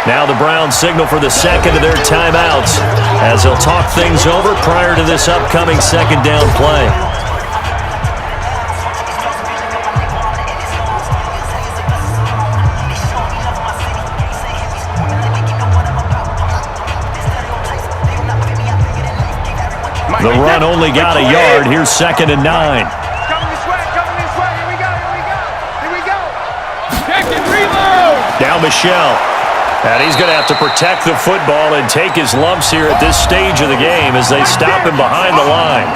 [SPEAKER 2] Now the Browns signal for the second of their timeouts as they'll talk things over prior to this upcoming second down play. The run only got a yard. Here's 2nd and 9.
[SPEAKER 4] Coming this way, here we go. Check and reload.
[SPEAKER 2] Now Michel. And he's going to have to protect the football and take his lumps here at this stage of the game as they stop him behind the line.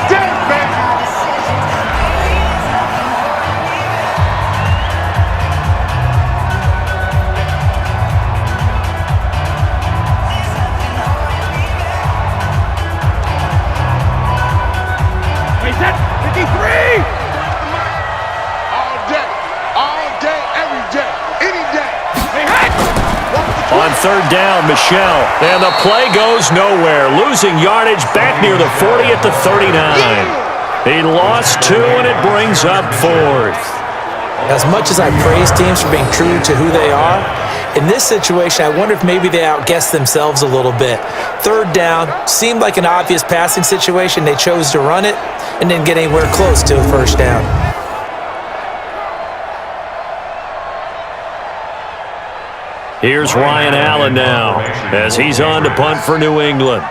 [SPEAKER 2] On 3rd down, Michel. And the play goes nowhere. Losing yardage back near the 40 at the 39. He lost 2, and it brings up 4th.
[SPEAKER 3] As much as I praise teams for being true to who they are, in this situation, I wonder if maybe they outguessed themselves a little bit. 3rd down seemed like an obvious passing situation. They chose to run it and didn't get anywhere close to a 1st down.
[SPEAKER 2] Here's Ryan Allen now as he's on to punt for New England.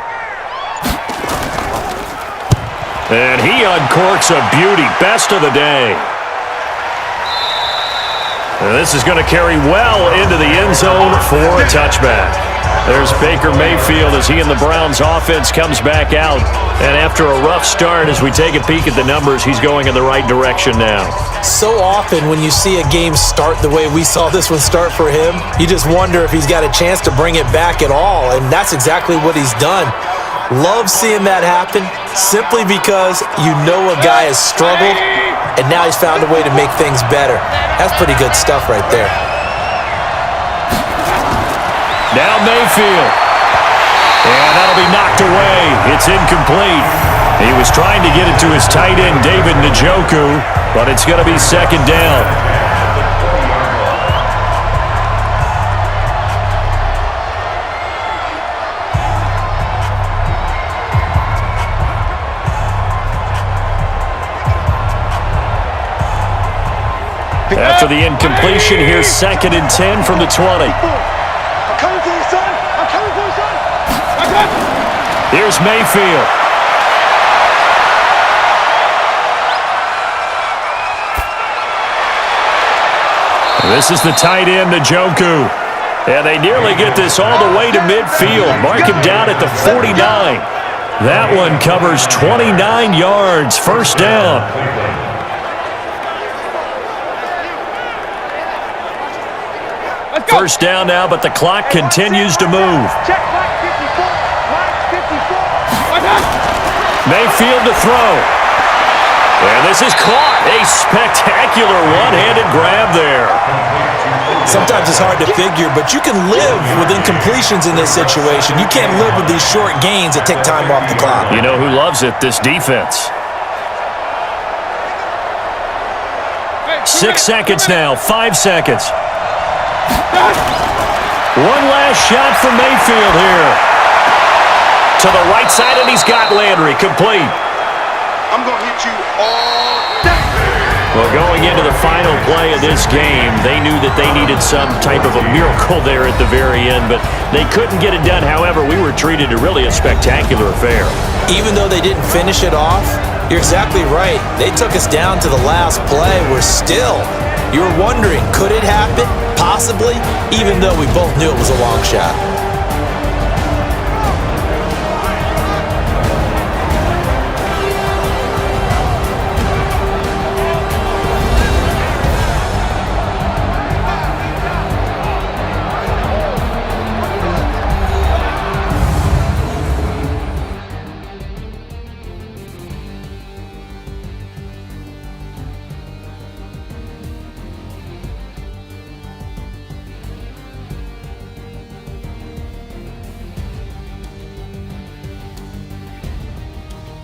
[SPEAKER 2] And he uncorks a beauty. Best of the day. And this is going to carry well into the end zone for a touchback. There's Baker Mayfield as he and the Browns offense comes back out. And after a rough start, as we take a peek at the numbers, he's going in the right direction now.
[SPEAKER 3] So often when you see a game start the way we saw this one start for him, you just wonder if he's got a chance to bring it back at all. And that's exactly what he's done. Love seeing that happen simply because you know a guy has struggled and now he's found a way to make things better. That's pretty good stuff right there.
[SPEAKER 2] Now Mayfield. And that'll be knocked away. It's incomplete. He was trying to get it to his tight end, David Njoku, but it's going to be 2nd down. After the incompletion, here's 2nd and 10 from the 20.
[SPEAKER 5] I'm coming for you, son. I'm coming for you, son.
[SPEAKER 2] Here's Mayfield. This is the tight end, Njoku. And they nearly get this all the way to midfield. Mark him down at the 49. That one covers 29 yards. 1st down. First down now, but the clock continues to move.
[SPEAKER 4] Check line 54. Line 54.
[SPEAKER 2] Mayfield to throw. And this is caught. A spectacular one-handed grab there.
[SPEAKER 3] Sometimes it's hard to figure, but you can live with incompletions in this situation. You can't live with these short gains that take time off the clock.
[SPEAKER 2] You know who loves it? This defense. 6 seconds now. 5 seconds. One last shot from Mayfield here. To the right side, and he's got Landry complete.
[SPEAKER 4] I'm going to hit you all day.
[SPEAKER 2] Well, going into the final play of this game, they knew that they needed some type of a miracle there at the very end, but they couldn't get it done. However, we were treated to really a spectacular affair.
[SPEAKER 3] Even though they didn't finish it off, you're exactly right. They took us down to the last play. You're wondering, could it happen? Possibly, even though we both knew it was a long shot.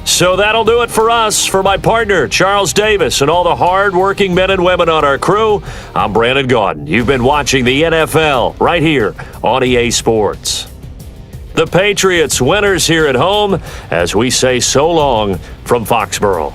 [SPEAKER 2] So that'll do it for us. For my partner, Charles Davis, and all the hard-working men and women on our crew, I'm Brandon Gaudin. You've been watching the NFL right here on EA Sports. The Patriots winners here at home as we say so long from Foxborough.